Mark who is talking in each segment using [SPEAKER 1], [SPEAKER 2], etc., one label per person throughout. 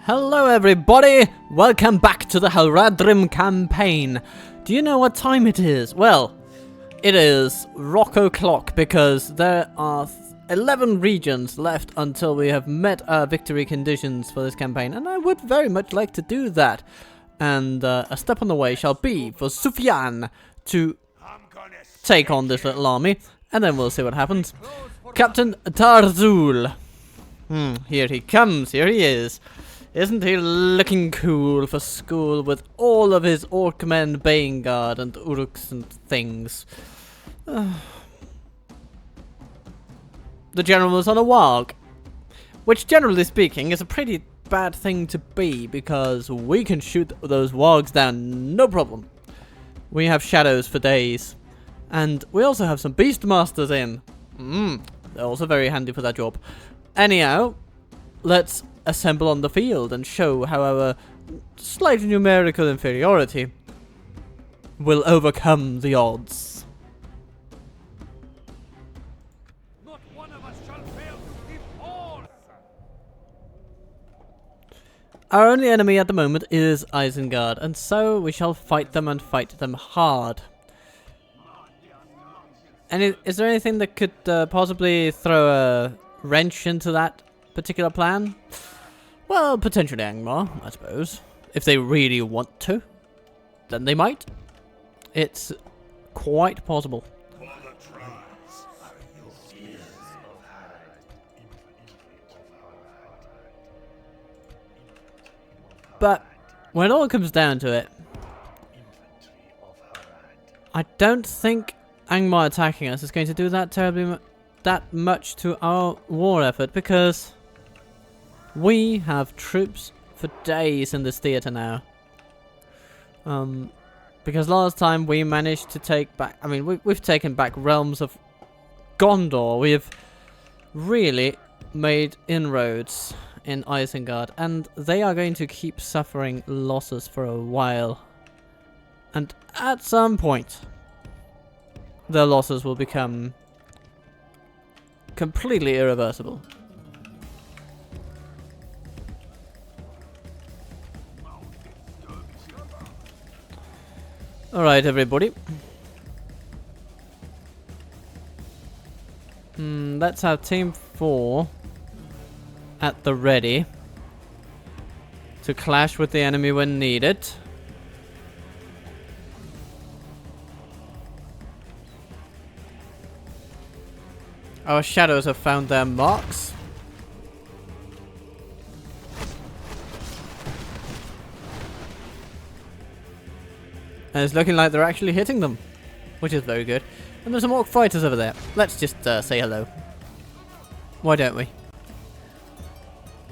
[SPEAKER 1] Hello everybody! Welcome back to the Harad campaign. Do you know what time it is? Well, it is rock o'clock because there are 11 regions left until we have met our victory conditions for this campaign, and I would very much like to do that. And a step on the way shall be for Sufyan to take on this little army, and then we'll see what happens. Captain Tarzul. Here he comes, here he is. Isn't he looking cool for school with all of his Orkmen, Bayengard and Uruks and things? The general was on a warg, which generally speaking is a pretty bad thing to be because we can shoot those wargs down no problem. We have shadows for days, and we also have some beastmasters in. They're also very handy for that job. Anyhow, let's assemble on the field and show how our slight numerical inferiority will overcome the odds.
[SPEAKER 2] Not one of us shall fail to keep forth.
[SPEAKER 1] Our only enemy at the moment is Isengard, and so we shall fight them and fight them hard. And is there anything that could possibly throw a wrench into that particular plan? Well, potentially Angmar, I suppose. If they really want to, then they might. It's quite possible. But when it all comes down to it, I don't think Angmar attacking us is going to do that much to our war effort, because we have troops for days in this theater now. Because last time we managed to take back, I mean, we've taken back realms of Gondor. We have really made inroads in Isengard, and they are going to keep suffering losses for a while. And at some point, their losses will become completely irreversible. Alright, everybody. Let's have Team 4 at the ready to clash with the enemy when needed. Our shadows have found their marks. And it's looking like they're actually hitting them, which is very good. And there's some orc fighters over there. Let's just say hello. Why don't we?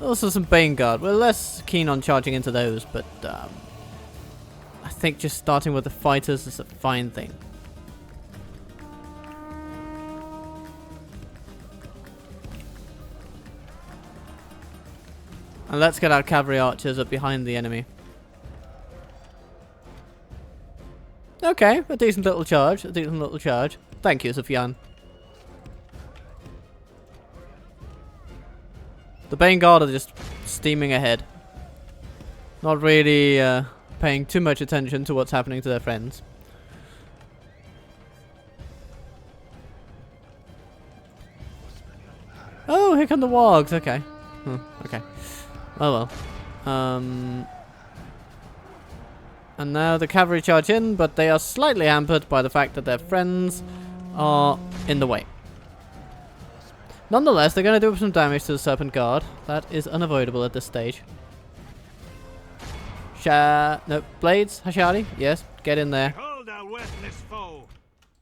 [SPEAKER 1] Also some Bayengard. We're less keen on charging into those, but I think just starting with the fighters is a fine thing. And let's get our cavalry archers up behind the enemy. Okay, a decent little charge, Thank you, Sufyan. The Bayengard are just steaming ahead. Not really paying too much attention to what's happening to their friends. Oh, here come the wargs, okay. Okay. Oh well. And now the cavalry charge in, but they are slightly hampered by the fact that their friends are in the way. Nonetheless, they're going to do some damage to the Serpent Guard. That is unavoidable at this stage. No, Blades, Hashari, yes, get in there.
[SPEAKER 2] Behold our worthless foe.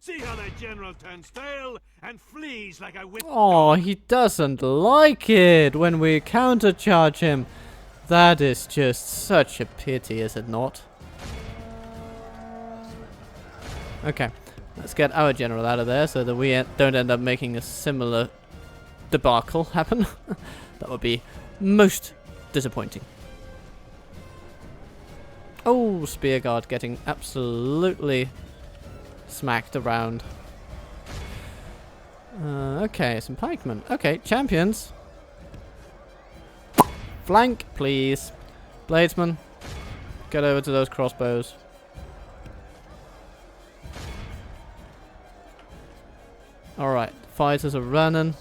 [SPEAKER 2] See how their general turns tail and flees like a whip.
[SPEAKER 1] Oh, he doesn't like it when we countercharge him. That is just such a pity, is it not? Okay, let's get our general out of there so that we don't end up making a similar debacle happen. That would be most disappointing. Oh, Spear Guard getting absolutely smacked around. Okay, some pikemen. Okay, champions. Flank, please. Bladesman, get over to those crossbows. Alright, fighters are running.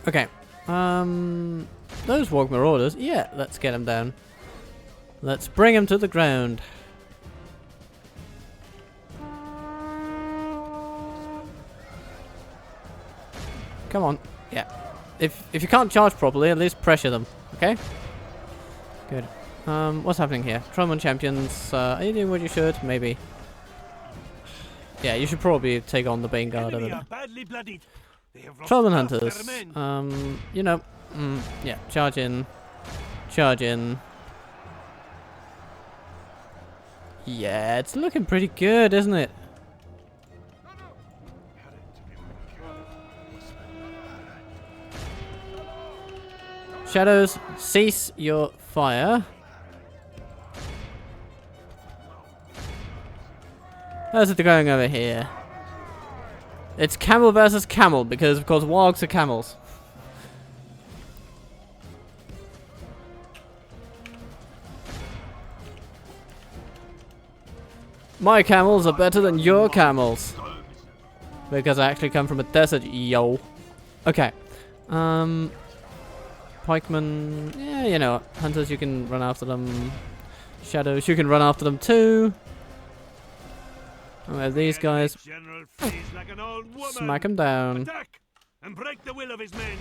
[SPEAKER 1] Okay. Those Warg Marauders. Yeah, let's get them down. Let's bring them to the ground. Come on. Yeah. If you can't charge properly, at least pressure them. Okay? Good. What's happening here? Truman champions, are you doing what you should? Maybe. Yeah, you should probably take on the Bane Guard over there. Trollman hunters. You know. Yeah, charge in. Charge in. Yeah, it's looking pretty good, isn't it? Shadows, cease your fire. How's it going over here? It's camel versus camel because, of course, wargs are camels. My camels are better than your camels. Because I actually come from a desert, yo. Okay. Pikemen, yeah, you know, hunters, you can run after them. Shadows, you can run after them too. Oh, these guys. Smack them down.
[SPEAKER 2] Attack and break the will of his men.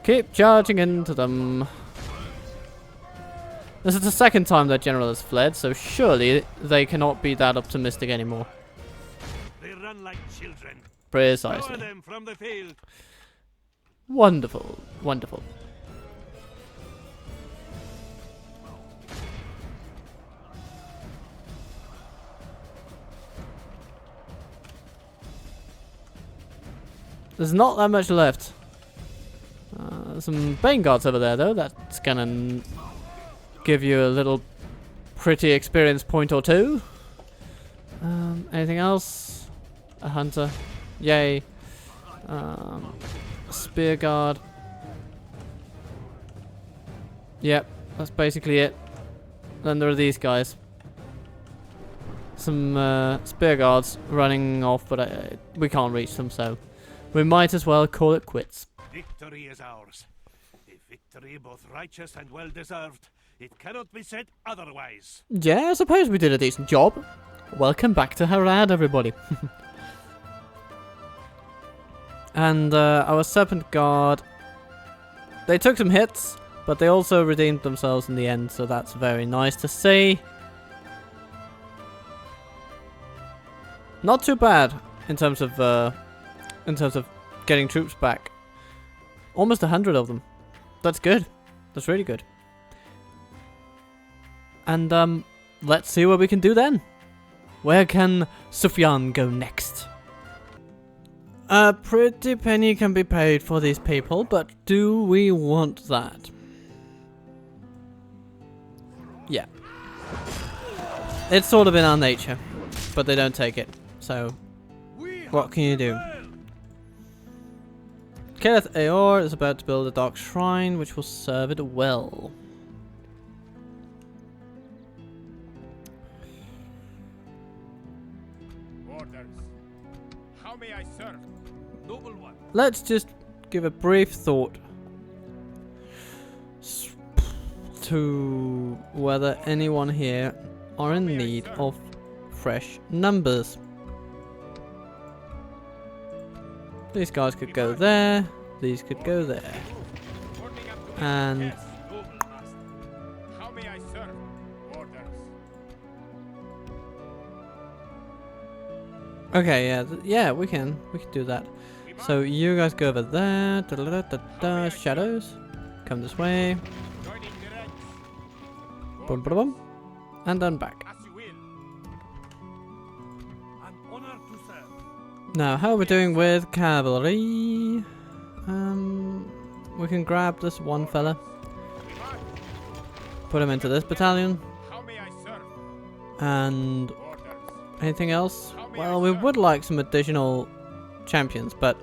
[SPEAKER 1] Keep charging into them. This is the second time that general has fled, so surely they cannot be that optimistic anymore.
[SPEAKER 2] They run like children.
[SPEAKER 1] Precisely.
[SPEAKER 2] Throw them from the field.
[SPEAKER 1] Wonderful, wonderful. There's not that much left. Some Bane Guards over there, though. That's gonna give you a little pretty experience point or two. Anything else? A hunter. Yay. Spear Guard. Yep, that's basically it. Then there are these guys. Some Spear Guards running off, but we can't reach them, so we might as well call it quits.
[SPEAKER 2] Victory is ours. A victory both righteous and well-deserved. It cannot be said otherwise.
[SPEAKER 1] Yeah, I suppose we did a decent job. Welcome back to Harad, everybody. And our Serpent Guard, they took some hits, but they also redeemed themselves in the end, so that's very nice to see. Not too bad in terms of getting troops back. Almost 100 of them. That's good. That's really good. And let's see what we can do then. Where can Sufyan go next? A pretty penny can be paid for these people, but do we want that? Yeah. It's sort of in our nature, but they don't take it. So, what can you do? Kenneth Aor is about to build a dark shrine, which will serve it well.
[SPEAKER 3] Orders. How may I serve? Noble one.
[SPEAKER 1] Let's just give a brief thought to whether anyone here are in need of fresh numbers. These guys could go there, these could go there. And
[SPEAKER 3] how may I serve? Orders.
[SPEAKER 1] okay, yeah, we can do that. So you guys go over there. Shadows, come this way. Boom, boom, boom, and then back. Now, how are we doing with cavalry? We can grab this one fella. put him into this battalion.
[SPEAKER 3] How may I serve?
[SPEAKER 1] And
[SPEAKER 3] Orders.
[SPEAKER 1] anything else?
[SPEAKER 3] How may
[SPEAKER 1] Well,
[SPEAKER 3] I
[SPEAKER 1] we
[SPEAKER 3] serve?
[SPEAKER 1] would like some additional champions, but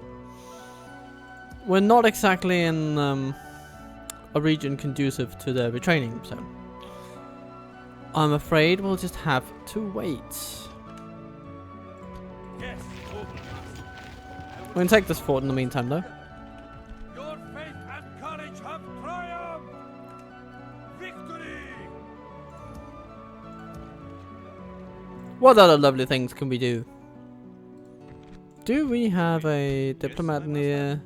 [SPEAKER 1] we're not exactly in a region conducive to their retraining, so I'm afraid we'll just have to wait.
[SPEAKER 2] Yes, noble.
[SPEAKER 1] We can take this fort in the meantime, though.
[SPEAKER 2] Your faith and courage have triumphed! Victory!
[SPEAKER 1] What other lovely things can we do? Do we have a diplomat near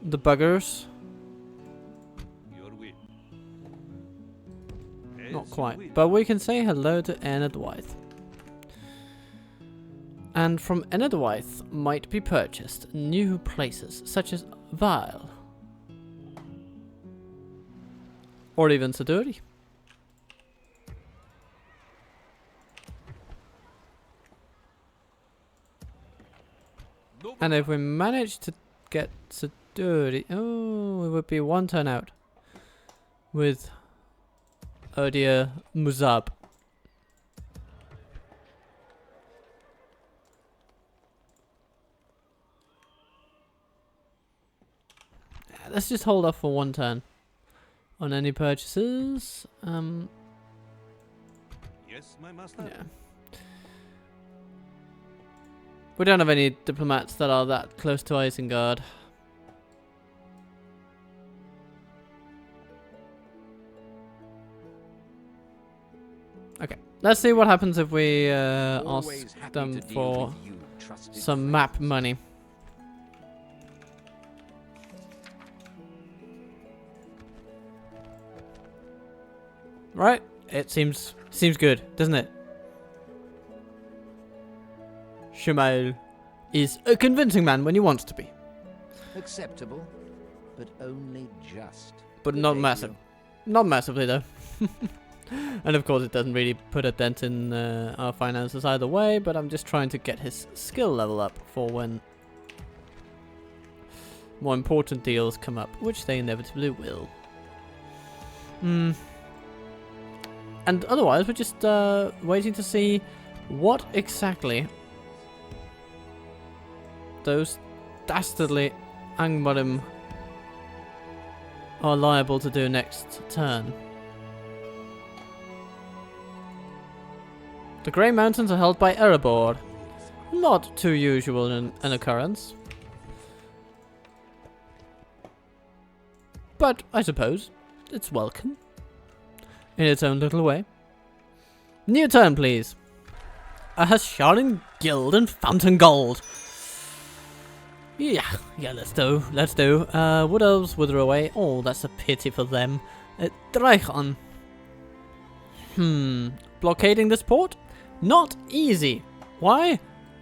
[SPEAKER 1] the buggers?
[SPEAKER 2] Your will.
[SPEAKER 1] Not
[SPEAKER 2] As
[SPEAKER 1] quite,
[SPEAKER 2] you will.
[SPEAKER 1] but we can say hello to Enedwythe. And from Enedwythe might be purchased new places such as Vile. Or even Saduri.
[SPEAKER 2] Noble.
[SPEAKER 1] And if we manage to get Saduri, oh, it would be one turn out with Odia Muzab. Let's just hold off for one turn on any purchases.
[SPEAKER 2] Yes, my master.
[SPEAKER 1] Yeah. We don't have any diplomats that are that close to Isengard. Okay, let's see what happens if we
[SPEAKER 4] Always
[SPEAKER 1] ask
[SPEAKER 4] happy
[SPEAKER 1] them
[SPEAKER 4] to deal
[SPEAKER 1] for
[SPEAKER 4] with you, trusted
[SPEAKER 1] some map money. Right? It seems good, doesn't it? Shamail is a convincing man when he wants to be,
[SPEAKER 4] Acceptable, but only just.
[SPEAKER 1] but
[SPEAKER 4] Good
[SPEAKER 1] not
[SPEAKER 4] day to
[SPEAKER 1] massive.
[SPEAKER 4] you.
[SPEAKER 1] Not massively though. And of course it doesn't really put a dent in our finances either way, but I'm just trying to get his skill level up for when more important deals come up, which they inevitably will. And otherwise we're just waiting to see what exactly those dastardly Angmarim are liable to do next turn. The Grey Mountains are held by Erebor. Not too usual an occurrence. But I suppose it's welcome. In its own little way. New turn, please. A Hasharin Guild and Fountain Gold. Yeah, let's do. Wood Elves wither away. Oh, that's a pity for them. Dreichon. Blockading this port? Not easy. Why?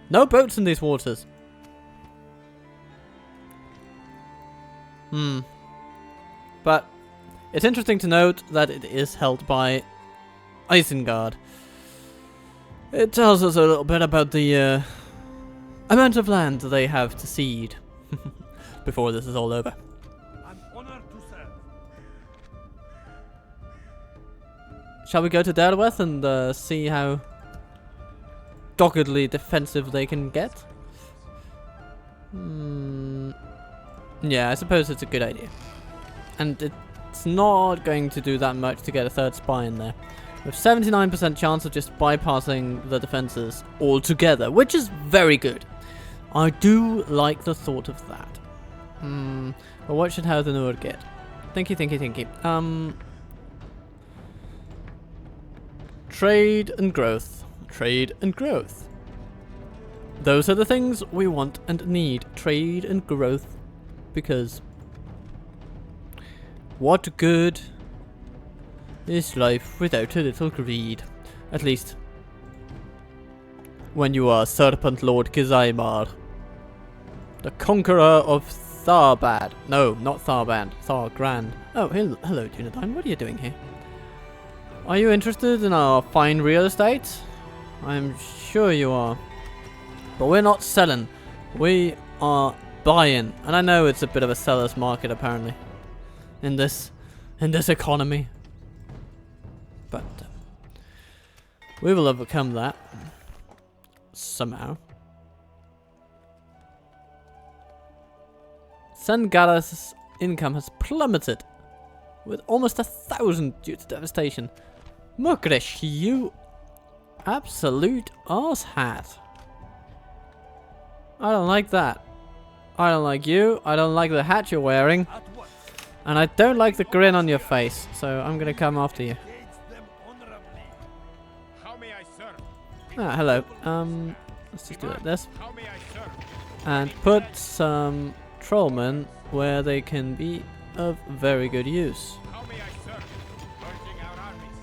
[SPEAKER 1] No boats in these waters. But it's interesting to note that it is held by Isengard. It tells us a little bit about the amount of land they have to cede before this is all over.
[SPEAKER 2] I'm honored to serve.
[SPEAKER 1] Shall we go to Derweth and see how doggedly defensive they can get? Yeah, I suppose it's a good idea. And it's not going to do that much to get a third spy in there. We have 79% chance of just bypassing the defenses altogether, which is very good. I do like the thought of that. But what should Harad and Urd get? Thinky. Trade and growth. Trade and growth. Those are the things we want and need. Trade and growth. Because what good is life without a little greed? At least when you are Serpent Lord Kizaimar, the conqueror of Tharbad. No, not Tharband. Thargrand. Oh, hello, Dunedain. What are you doing here? Are you interested in our fine real estate? I'm sure you are. But we're not selling. We are buying. And I know it's a bit of a seller's market, apparently. In this economy. We will overcome that. Somehow. Sangara's income has plummeted. With almost 1,000 due to devastation. Mukresh, you absolute arsehat. I don't like that. I don't like you. I don't like the hat you're wearing.
[SPEAKER 2] At once.
[SPEAKER 1] And I don't like the grin on your face. So I'm gonna come after you.
[SPEAKER 2] Engage them honorably.
[SPEAKER 3] How may I serve?
[SPEAKER 1] Ah, hello. Let's just do it like this.
[SPEAKER 3] How may I serve?
[SPEAKER 1] And put some trollmen where they can be of very good use.
[SPEAKER 3] How may I serve? Urging our armies.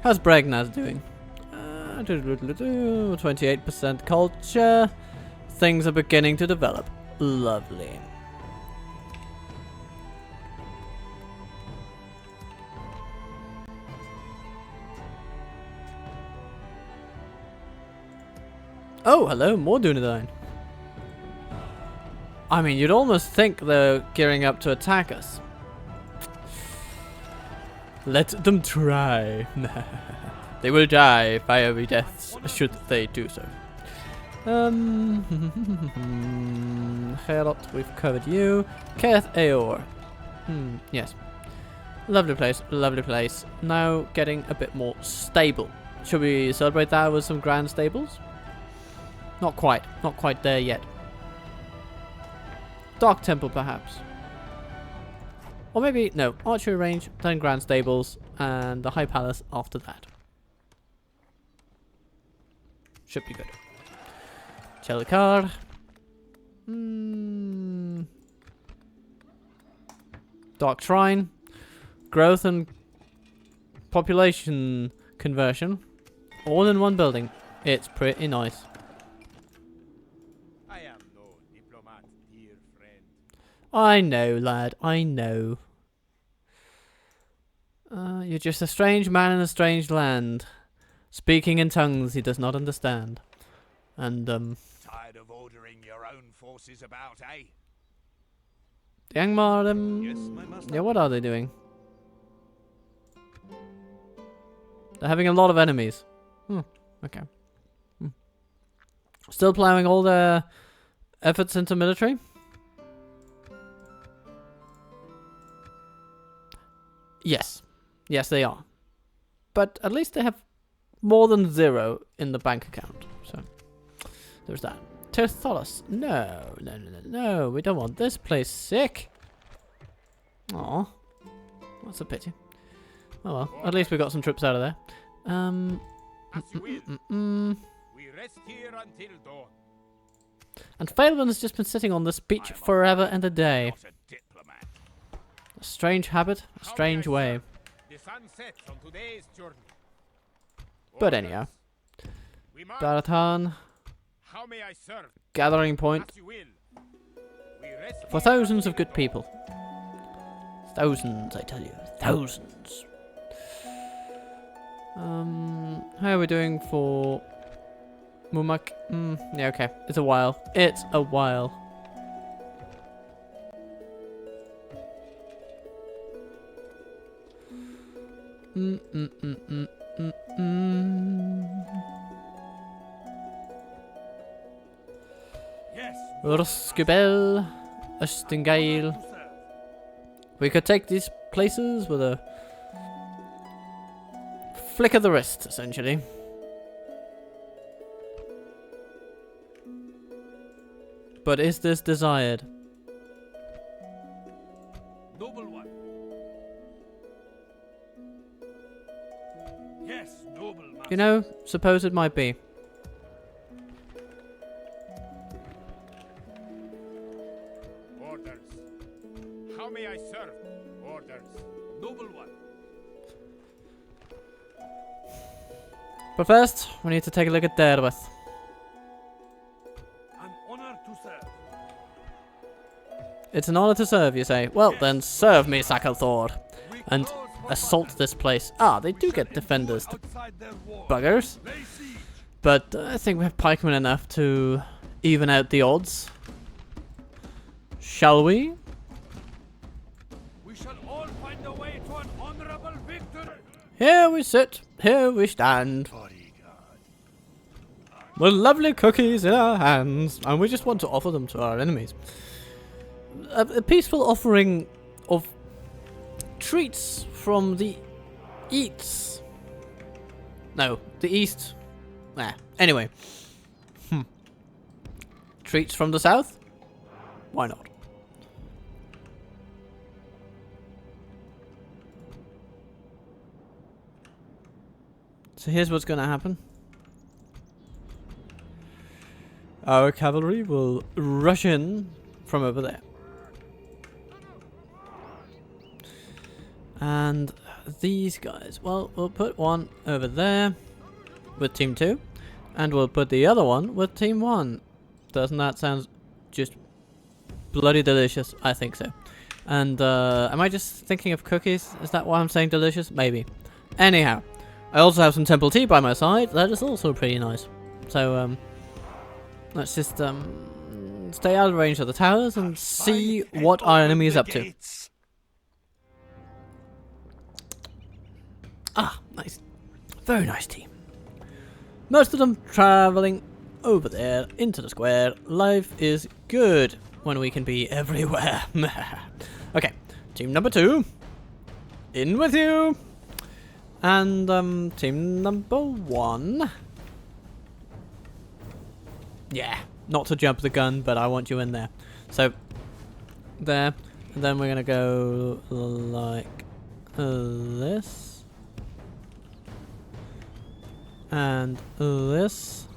[SPEAKER 1] How's Bregnaz doing? 28% culture. Things are beginning to develop. Lovely. Oh, hello, more Dunedain. I mean, you'd almost think they're gearing up to attack us. Let them try. They will die fiery deaths should they do so. Harad, we've covered you. Keth Aor. Yes. Lovely place, lovely place. Now getting a bit more stable. Should we celebrate that with some grand stables? Not quite there yet. Dark Temple perhaps. Or maybe, no, archery range, then grand stables, and the High Palace after that. Should be good. Chelikar. Dark Shrine. Growth and population conversion. All in one building. It's pretty nice.
[SPEAKER 3] I am no diplomat, dear friend.
[SPEAKER 1] I know, lad. I know. You're just a strange man in a strange land. Speaking in tongues he does not understand. And,
[SPEAKER 2] Tired of ordering your own forces about, eh?
[SPEAKER 1] Yangmar,
[SPEAKER 2] Yes, my master.
[SPEAKER 1] yeah, what are they doing? They're having a lot of enemies. Okay. Still plowing all their efforts into military? Yes. Yes, they are. But at least they have more than 0 in the bank account. So, there's that. Tertholos. No. We don't want this place sick. Aw. That's a pity. Oh well. At least we got some troops out of there.
[SPEAKER 3] As you will. We rest here until dawn.
[SPEAKER 1] And Phaelin has just been sitting on this beach forever and a day.
[SPEAKER 2] Not a diplomat.
[SPEAKER 1] A strange habit, a strange way.
[SPEAKER 3] The sun sets on today's journey.
[SPEAKER 1] But
[SPEAKER 3] Orders.
[SPEAKER 1] anyhow.
[SPEAKER 3] We march.
[SPEAKER 1] Baratan,
[SPEAKER 3] How may I serve?
[SPEAKER 1] gathering point
[SPEAKER 3] As you will. We rest
[SPEAKER 1] for
[SPEAKER 3] here
[SPEAKER 1] thousands of
[SPEAKER 3] until
[SPEAKER 1] good people. Thousands, I tell you. Thousands. How are we doing for Mumak? Yeah, okay. It's a while. It's a while.
[SPEAKER 2] Yes.
[SPEAKER 1] Ruskubel, Östengail. We could take these places with a flick of the wrist, essentially. But is this desired?
[SPEAKER 2] Noble one. Yes, noble master.
[SPEAKER 1] You know, suppose it might be.
[SPEAKER 3] Orders. How may I serve? Orders.
[SPEAKER 2] Noble one.
[SPEAKER 1] But first, we need to take a look at Derwith.
[SPEAKER 2] An honor to serve.
[SPEAKER 1] It's an honor to serve, you say? Well, then serve me, Sakalthor.
[SPEAKER 2] We
[SPEAKER 1] And
[SPEAKER 2] close for
[SPEAKER 1] assault
[SPEAKER 2] battle.
[SPEAKER 1] this place. Ah, they do
[SPEAKER 2] We
[SPEAKER 1] get
[SPEAKER 2] shall
[SPEAKER 1] defenders,
[SPEAKER 2] ensure
[SPEAKER 1] the
[SPEAKER 2] outside their walls.
[SPEAKER 1] buggers.
[SPEAKER 2] Lay siege.
[SPEAKER 1] But I think we have pikemen enough to even out the odds. Shall we?
[SPEAKER 2] We
[SPEAKER 3] We shall all find a way to an honorable victory.
[SPEAKER 1] Here we sit, here we stand, with lovely cookies in our hands, and we just want to offer them to our enemies. A peaceful offering of treats from the eats. No, the east. Anyway. Treats from the south? Why not? So here's what's gonna happen. Our cavalry will rush in from over there. And these guys, well, we'll put one over there with Team 2. And we'll put the other one with Team 1. Doesn't that sound just bloody delicious? I think so. And am I just thinking of cookies? Is that why I'm saying delicious? Maybe. Anyhow, I also have some temple tea by my side. That is also pretty nice. So let's just stay out of range of the towers and see what our enemy is up to. Ah, nice. Very nice team. Most of them traveling over there into the square. Life is good when we can be everywhere. Okay, team number 2. In with you. And team number 1. Yeah, not to jump the gun, but I want you in there. So, there. And then we're going to go like this. And this.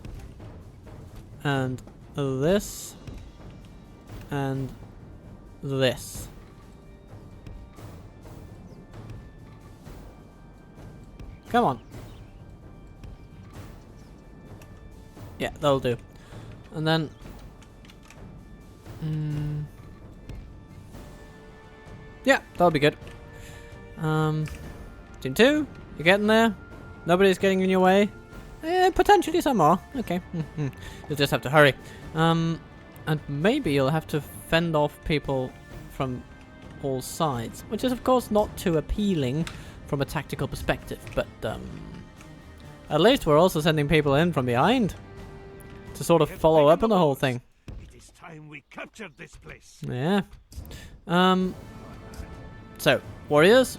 [SPEAKER 1] And this. And this. Come on. Yeah, that'll do. And then... yeah, that'll be good. Team 2, you're getting there. Nobody's getting in your way. Potentially some are. Okay. You'll just have to hurry. And maybe you'll have to fend off people from all sides, which is of course not too appealing from a tactical perspective, but at least we're also sending people in from behind to sort of follow up on the whole thing.
[SPEAKER 2] It is time we captured this place.
[SPEAKER 1] Yeah. So, warriors,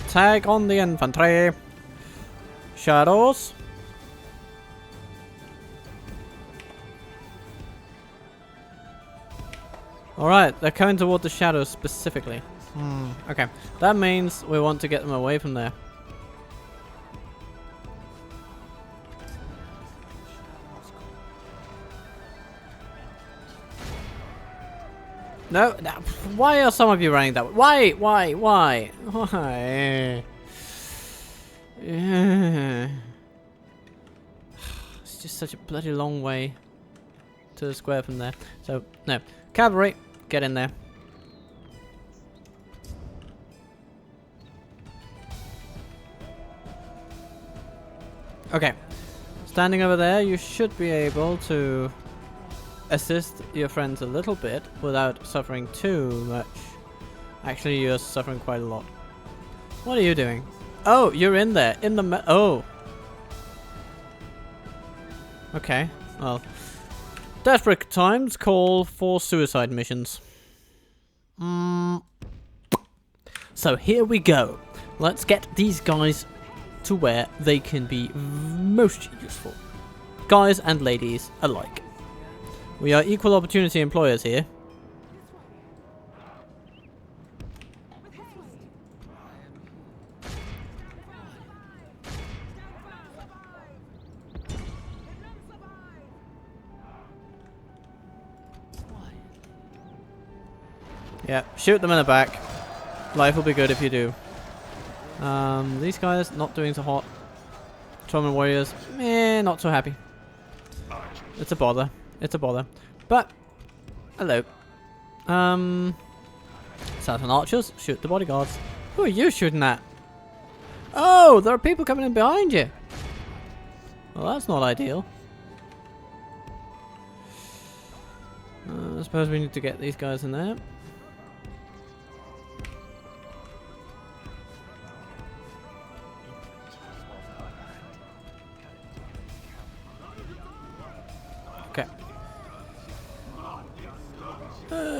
[SPEAKER 1] tag on the infantry. Shadows. Alright, they're coming toward the shadows specifically. Okay, that means we want to get them away from there. No, why are some of you running that way? Why? It's just such a bloody long way to the square from there. So, no. Cavalry, get in there. Okay. Standing over there, you should be able to assist your friends a little bit without suffering too much. Actually, you're suffering quite a lot. What are you doing? Oh, you're in there. In the oh. Okay. Well. Desperate times call for suicide missions. So here we go. Let's get these guys to where they can be most useful. Guys and ladies alike. We are equal opportunity employers here. Yeah, shoot them in the back. Life will be good if you do. These guys not doing so hot. Trauma warriors, not so happy. It's a bother. It's a bother. But, hello. Southern archers, shoot the bodyguards. Who are you shooting at? Oh, there are people coming in behind you. Well, that's not ideal. I suppose we need to get these guys in there.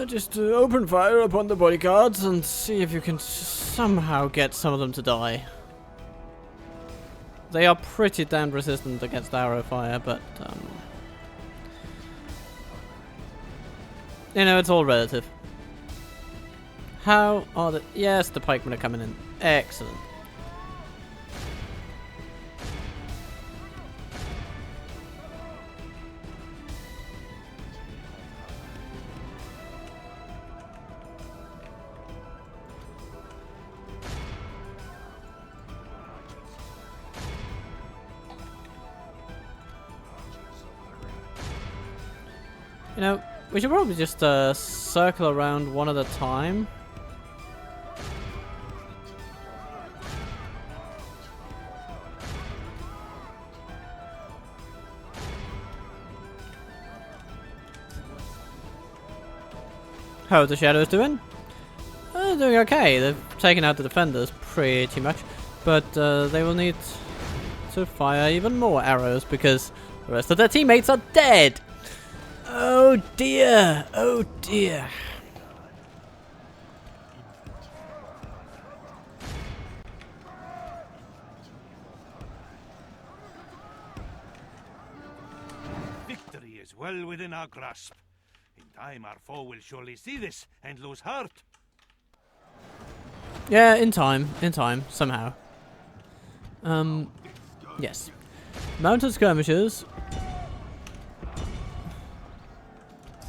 [SPEAKER 1] Just open fire upon the bodyguards and see if you can somehow get some of them to die. They are pretty damn resistant against arrow fire, but you know, it's all relative. How are the... Yes, the pikemen are coming in. Excellent. You know, we should probably just circle around one at a time. How are the shadows doing? They're doing okay. They've taken out the defenders pretty much, but they will need to fire even more arrows because the rest of their teammates are dead. Oh dear! Oh dear!
[SPEAKER 2] Victory is well within our grasp. In time, our foe will surely see this and lose heart.
[SPEAKER 1] Yeah, in time, somehow. Yes. Mounted skirmishers.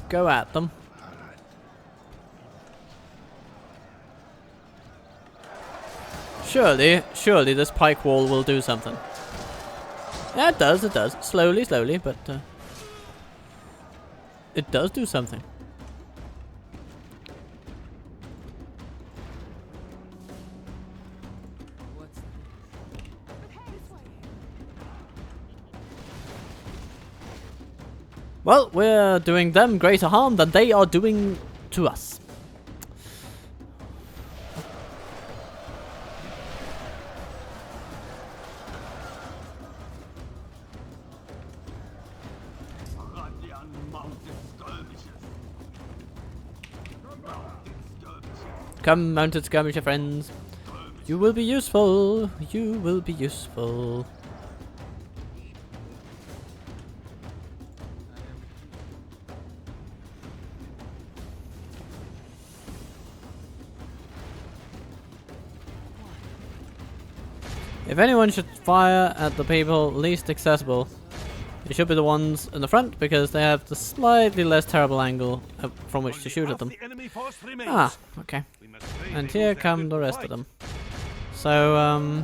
[SPEAKER 1] Go at them. Surely this pike wall will do something. Yeah, it does. Slowly, but it does do something. Well, we're doing them greater harm than they are doing to us. Come, mounted skirmisher friends. You will be useful. You will be useful. If anyone should fire at the people least accessible, it should be the ones in the front because they have the slightly less terrible angle from which to shoot at them. Ah, okay. And here come the rest of them. So,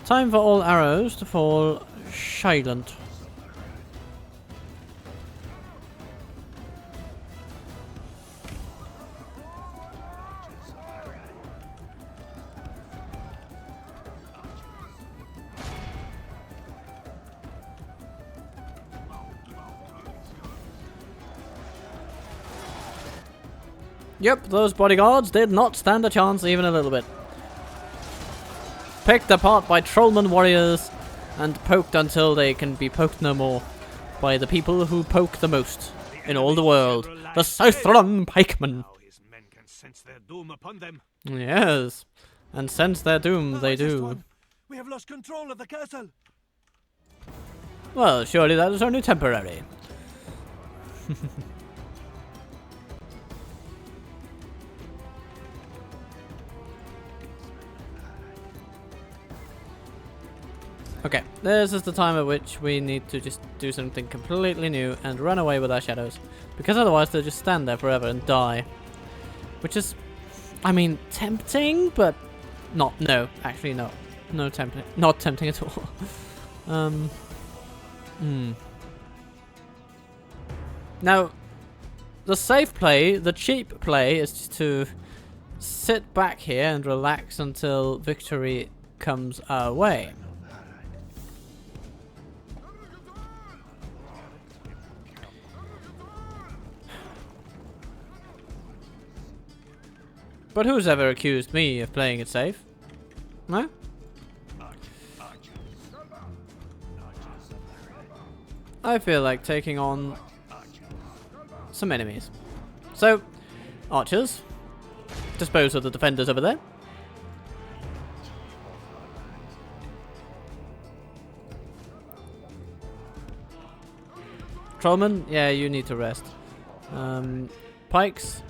[SPEAKER 1] time for all arrows to fall silent. Yep, those bodyguards did not stand a chance even a little bit. Picked apart by trollman warriors and poked until they can be poked no more by the people who poke the most in all the world, the Southron pikemen.
[SPEAKER 2] Now his men can sense their doom upon them.
[SPEAKER 1] Yes, and sense their doom they do.
[SPEAKER 2] One. We have lost control of the castle.
[SPEAKER 1] Well, surely that is only temporary. Okay, this is the time at which we need to just do something completely new and run away with our shadows. Because otherwise they'll just stand there forever and die. Which is, I mean, tempting, but not, no, actually no. No tempting, not tempting at all. Now, the safe play, the cheap play is just to sit back here and relax until victory comes our way. But who's ever accused me of playing it safe? No? I feel like taking on some enemies. So, archers, dispose of the defenders over there. Trollman, yeah, you need to rest. Pikes.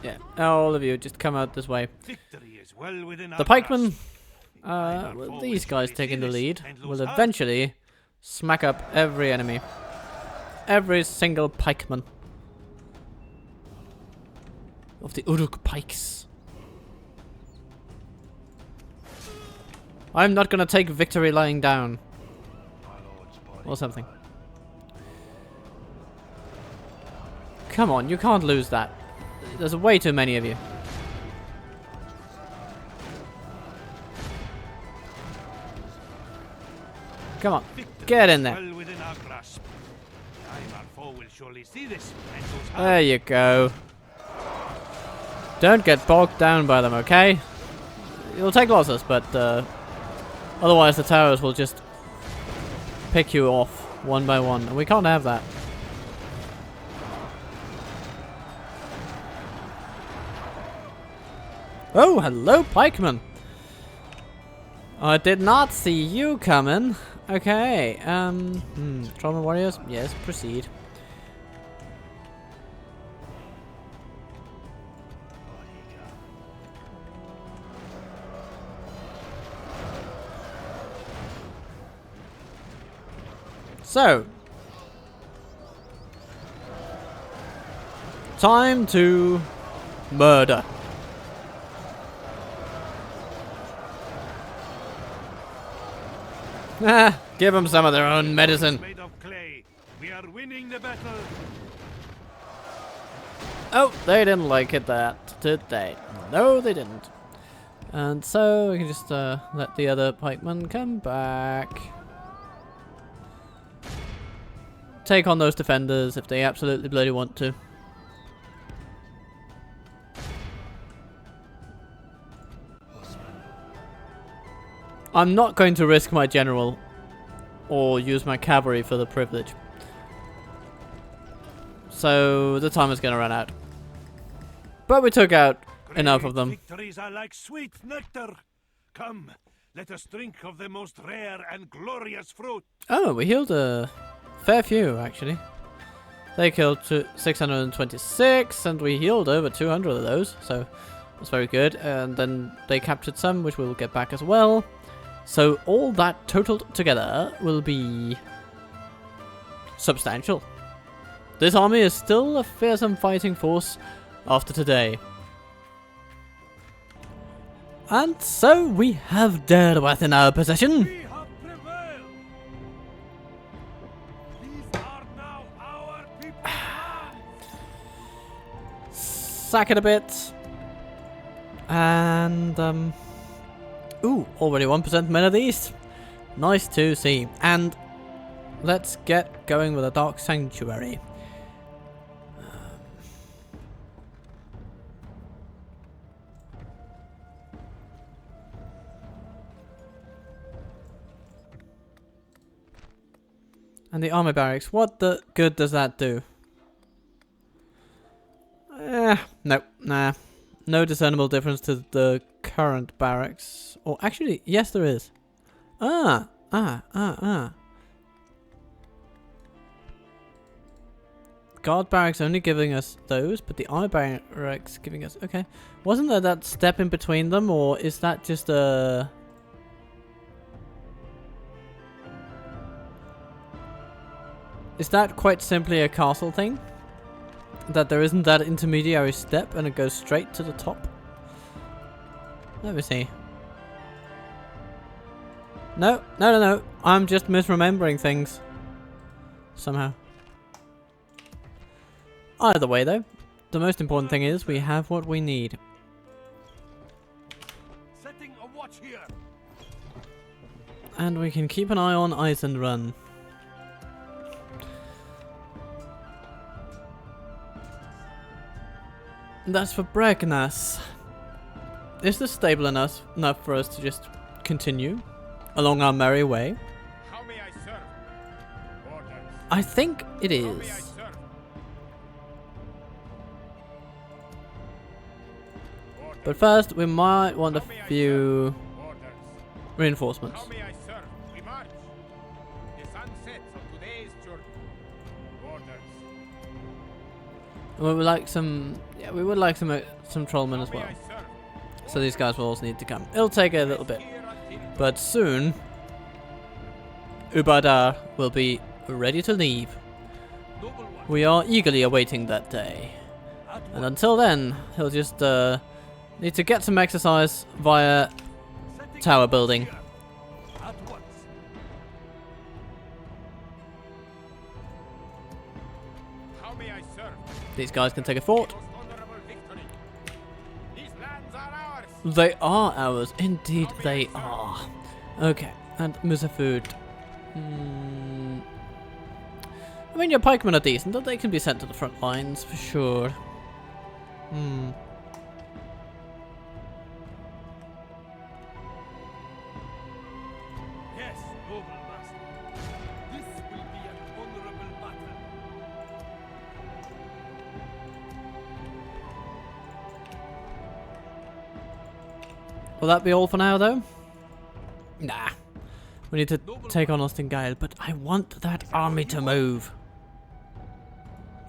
[SPEAKER 1] Yeah, all of you, just come out this way.
[SPEAKER 2] Victory is well within
[SPEAKER 1] The
[SPEAKER 2] our
[SPEAKER 1] pikemen,
[SPEAKER 2] grasp.
[SPEAKER 1] with these guys taking the lead, will eventually smack up every enemy. Every single pikeman of the Uruk pikes. I'm not gonna take victory lying down. Or something. Come on, you can't lose that. There's way too many of you. Come on, get in there.
[SPEAKER 2] Well within our grasp. Time our foe will surely see this and lose heart.
[SPEAKER 1] There you go. Don't get bogged down by them, okay? You'll take losses, but otherwise the towers will just pick you off one by one, and we can't have that. Oh, hello, pikemen. I did not see you coming. Okay, Trauma warriors, yes, proceed. So, time to murder. Ah, give them some of their own medicine.
[SPEAKER 2] Made of clay. We are winning the battle.
[SPEAKER 1] Oh, they didn't like it that, did they? No, they didn't. And so we can just let the other pikemen come back. Take on those defenders if they absolutely bloody want to. I'm not going to risk my general or use my cavalry for the privilege. So the time is going to run out. But we took out enough of them.
[SPEAKER 2] Victories are like sweet nectar. Come, let us drink of the most rare and glorious fruit.
[SPEAKER 1] Oh, we healed a fair few, actually. They killed 626, and we healed over 200 of those, so that's very good. And then they captured some, which we'll get back as well. So all that totaled together will be substantial. This army is still a fearsome fighting force after today. And so we have Derwath in our possession.
[SPEAKER 2] We have prevailed. These are now our people's lands.
[SPEAKER 1] Sack it a bit. And ooh, already 1% men of the East. Nice to see. And let's get going with a Dark Sanctuary. And the army barracks, what the good does that do? No, nah. No discernible difference to the current barracks. Or actually, yes there is. Guard barracks only giving us those, but the army barracks giving us... Okay. Wasn't there that step in between them, or is that just a... Is that quite simply a castle thing? That there isn't that intermediary step and it goes straight to the top? Let me see. No. I'm just misremembering things. Somehow. Either way though, the most important thing is we have what we need.
[SPEAKER 2] Setting a watch here.
[SPEAKER 1] And we can keep an eye on Eisenrun. That's for Bregnas. Is this stable enough for us to just continue along our merry way?
[SPEAKER 3] How may I serve?
[SPEAKER 1] I think it
[SPEAKER 3] How may I
[SPEAKER 1] is.
[SPEAKER 3] serve? Orders.
[SPEAKER 1] But first, we might want a
[SPEAKER 3] How may I
[SPEAKER 1] few
[SPEAKER 3] serve? Orders.
[SPEAKER 1] reinforcements.
[SPEAKER 3] How may I serve? We march. The sun sets on today's journey. Orders.
[SPEAKER 1] And we would like some. Yeah, we would like some trollmen
[SPEAKER 3] How
[SPEAKER 1] as
[SPEAKER 3] may
[SPEAKER 1] well.
[SPEAKER 3] I serve?
[SPEAKER 1] So these guys will also need to come. It'll take a little bit,
[SPEAKER 3] Here until
[SPEAKER 1] but soon, Ubadar will be ready to leave.
[SPEAKER 3] noble one.
[SPEAKER 1] We are eagerly awaiting that day.
[SPEAKER 2] At
[SPEAKER 1] And
[SPEAKER 2] once.
[SPEAKER 1] until then, he'll just need to get some exercise via
[SPEAKER 2] Setting
[SPEAKER 1] tower
[SPEAKER 2] up
[SPEAKER 1] building.
[SPEAKER 2] here. At once.
[SPEAKER 3] How may I serve?
[SPEAKER 1] These guys can take a fort.
[SPEAKER 3] Most honorable victory. These lands are ours.
[SPEAKER 1] They are ours. Indeed, they are. Okay, and Musa food. I mean, your pikemen are decent, but they can be sent to the front lines for sure.
[SPEAKER 2] Yes, noble master. This will be an honorable battle.
[SPEAKER 1] Will that be all for now, though? Nah. We need to take on Ostingale, but I want that army to move.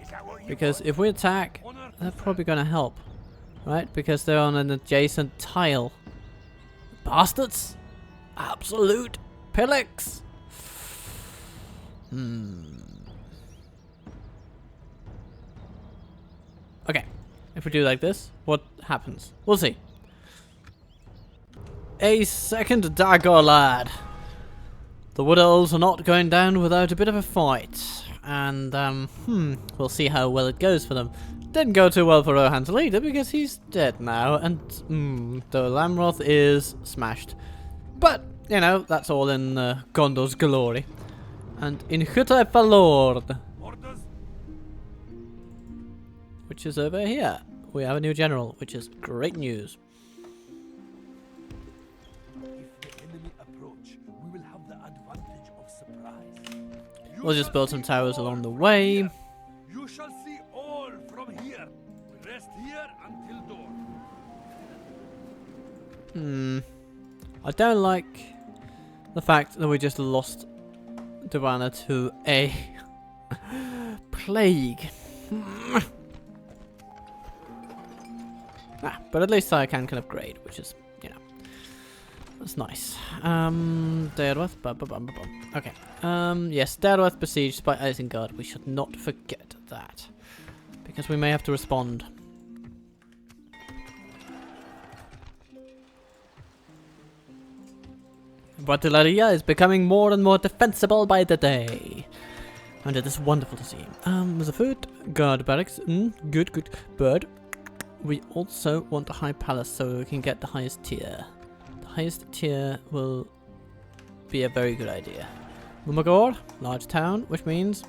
[SPEAKER 2] Is that what you
[SPEAKER 1] Because
[SPEAKER 2] want?
[SPEAKER 1] if we attack,
[SPEAKER 2] Honor
[SPEAKER 1] they're probably going to help. Right? Because they're on an adjacent tile. Bastards! Absolute pillocks! Okay. If we do like this, what happens? We'll see. A second dagger, lad. The Wood Elves are not going down without a bit of a fight. And, we'll see how well it goes for them. Didn't go too well for Rohan's leader because he's dead now, and, the Lamroth is smashed. But, you know, that's all in Gondor's glory. And in Hutta Falord,
[SPEAKER 2] orders?
[SPEAKER 1] which is over here, we have a new general, which is great news.
[SPEAKER 2] If the enemy approach, we will have the advantage of surprise. You
[SPEAKER 1] We'll just
[SPEAKER 2] shall
[SPEAKER 1] build some
[SPEAKER 2] see
[SPEAKER 1] towers
[SPEAKER 2] all
[SPEAKER 1] along the
[SPEAKER 2] from
[SPEAKER 1] way.
[SPEAKER 2] here. You shall see all from here. We rest here until dawn.
[SPEAKER 1] I don't like the fact that we just lost Divana to a plague. But at least I can upgrade, which is, you know, that's nice. Derwath, okay. Yes, Derwath besieged by Isengard. We should not forget that, because we may have to respond. Bartilleria is becoming more and more defensible by the day. And it is wonderful to see. There's a food. Guard barracks. Good, good. Bird. We also want a high palace so we can get the highest tier. The highest tier will be a very good idea. Lumagor, large town, which means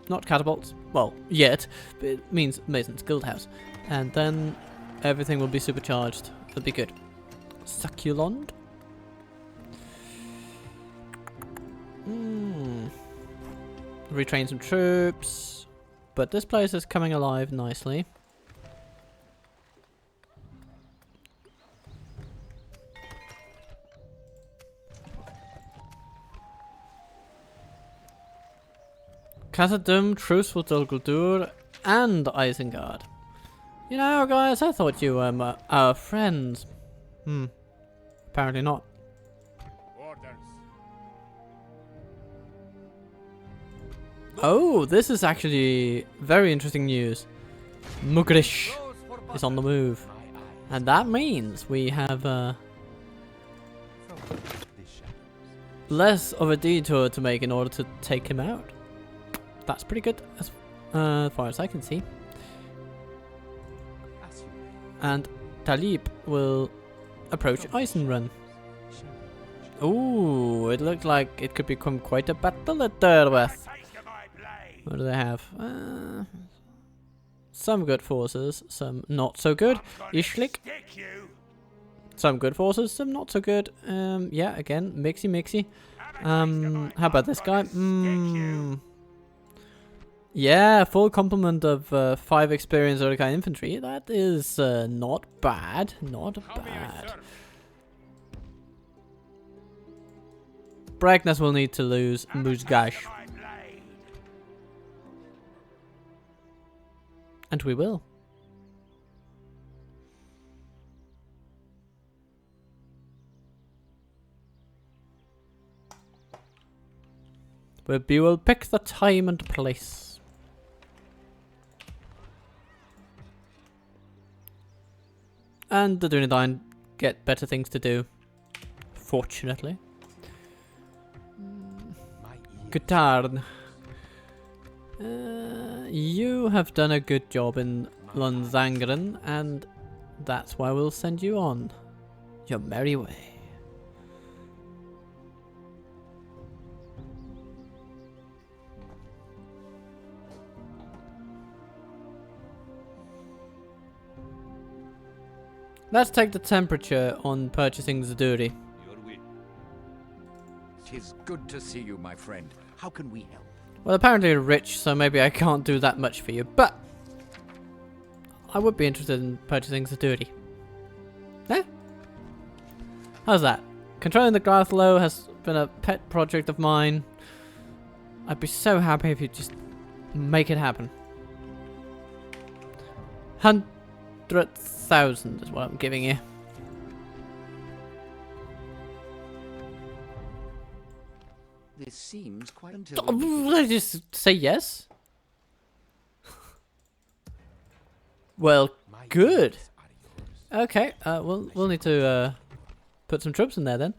[SPEAKER 1] not catapults. Well, yet, but it means Mason's Guild House. And then everything will be supercharged. It'll be good. Succulent. Retrain some troops. But this place is coming alive nicely. Khazad-dûm, truce with Dol Guldur and Isengard. You know, guys, I thought you were our friends. Apparently not.
[SPEAKER 3] Orders.
[SPEAKER 1] Oh, this is actually very interesting news. Mugrish
[SPEAKER 2] Those for
[SPEAKER 1] is on the
[SPEAKER 2] battle.
[SPEAKER 1] move. And that means we have less of a detour to make in order to take him out. That's pretty good as far as I can see. And Talib will approach Eisenrun. Ooh, it looked like it could become quite a battle at Derwath.
[SPEAKER 2] Taste of my blade.
[SPEAKER 1] What do they have? Some good forces, some not so good.
[SPEAKER 2] Gonna
[SPEAKER 1] Ishlik,
[SPEAKER 2] stick you.
[SPEAKER 1] some good forces, some not so good. Yeah, again, mixy.
[SPEAKER 2] Have a taste of my
[SPEAKER 1] How about this guy?
[SPEAKER 2] blood. Gonna stick you.
[SPEAKER 1] Yeah, full complement of 5 experience Urkai infantry. That is not bad. Not
[SPEAKER 3] How may I
[SPEAKER 1] bad.
[SPEAKER 3] serve?
[SPEAKER 1] Bragnas will need to lose Muzgash.
[SPEAKER 2] My blade.
[SPEAKER 1] And we will. But we will pick the time and place. And the Dunedain get better things to do. Fortunately. Guitarn. You have done a good job in Lunzangren, and that's why we'll send you on your merry way. Let's take the temperature on purchasing Zaduri.
[SPEAKER 2] Your will.
[SPEAKER 4] 'Tis good to see you, my friend. How can we help?
[SPEAKER 1] Well, apparently you're rich, so maybe I can't do that much for you, but I would be interested in purchasing Zaduri. Eh? How's that? Controlling the Garthlow has been a pet project of mine. I'd be so happy if you just make it happen. 100,000 is what I'm giving you.
[SPEAKER 4] This seems quite
[SPEAKER 1] Let's just say yes. Well, good. Okay, we'll need to put some troops in there then.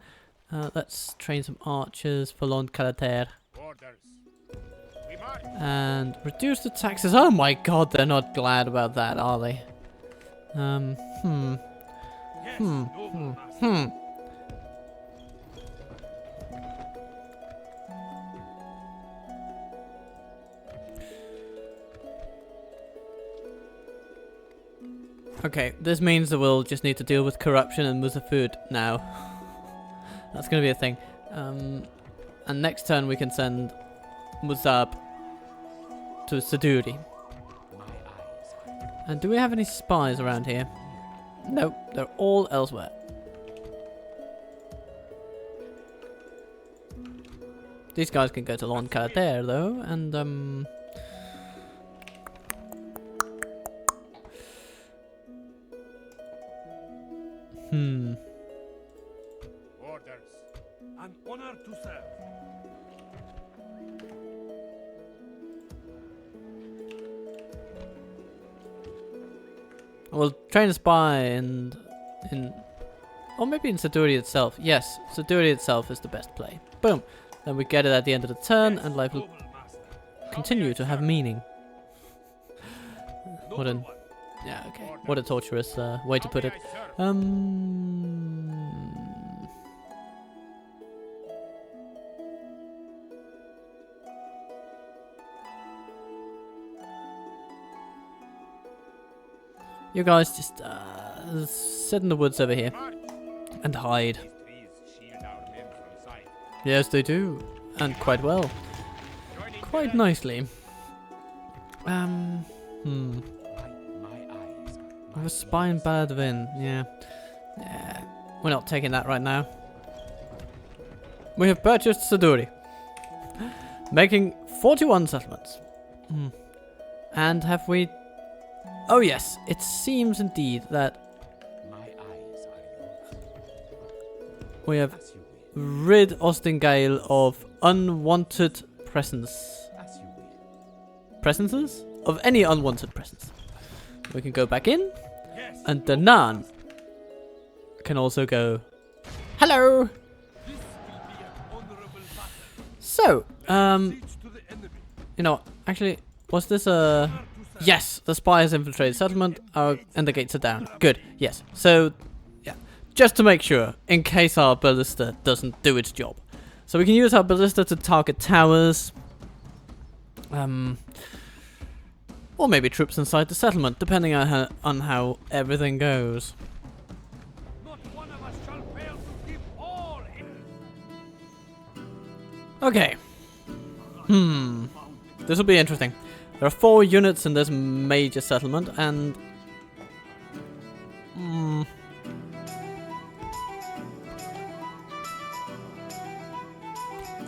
[SPEAKER 1] Let's train some archers for Lond Calater.
[SPEAKER 3] Orders. We march.
[SPEAKER 1] And reduce the taxes. Oh my god, they're not glad about that, are they?
[SPEAKER 2] Yes, noble master.
[SPEAKER 1] Okay, this means that we'll just need to deal with corruption and Muzafud now. That's gonna be a thing. And next turn we can send Muzab to Saduri. And do we have any spies around here? Nope, they're all elsewhere. These guys can go to Lon Calater though, and
[SPEAKER 3] Orders.
[SPEAKER 2] An honor to serve.
[SPEAKER 1] we'll train a spy or maybe in Saduri itself. Yes, Saduri itself is the best play. Boom. Then we get it at the end of the turn, and life will
[SPEAKER 2] Noble master.
[SPEAKER 1] continue to have meaning. What
[SPEAKER 2] Noble
[SPEAKER 1] an
[SPEAKER 2] one.
[SPEAKER 1] yeah, okay. What a torturous way to
[SPEAKER 3] How
[SPEAKER 1] put
[SPEAKER 3] may
[SPEAKER 1] it.
[SPEAKER 3] I serve?
[SPEAKER 1] You guys just sit in the woods over here
[SPEAKER 3] March.
[SPEAKER 1] and hide.
[SPEAKER 3] These trees shield our men from sight.
[SPEAKER 1] Yes, they do, and quite well,
[SPEAKER 3] Joining
[SPEAKER 1] quite
[SPEAKER 3] the
[SPEAKER 1] nicely. I have a spy in Baladvin. Yeah, we're not taking that right now. We have purchased Saduri, making 41 settlements. And have we? Oh yes, it seems indeed that we have rid Ostingale of unwanted presence. Presences? Of any unwanted presence. We can go back in,
[SPEAKER 2] Yes.
[SPEAKER 1] and the Nan can also go. Hello.
[SPEAKER 2] This will be an honorable battle.
[SPEAKER 1] So,
[SPEAKER 2] Siege to the enemy.
[SPEAKER 1] you know, actually, was this a? Yes, the spies infiltrated settlement, and the gates are down. Good. Yes. So, yeah, just to make sure, in case our ballista doesn't do its job, so we can use our ballista to target towers. Or maybe troops inside the settlement, depending on how everything goes.
[SPEAKER 2] Not one of us shall fail to give all in.
[SPEAKER 1] Okay. This will be interesting. There are 4 units in this major settlement, and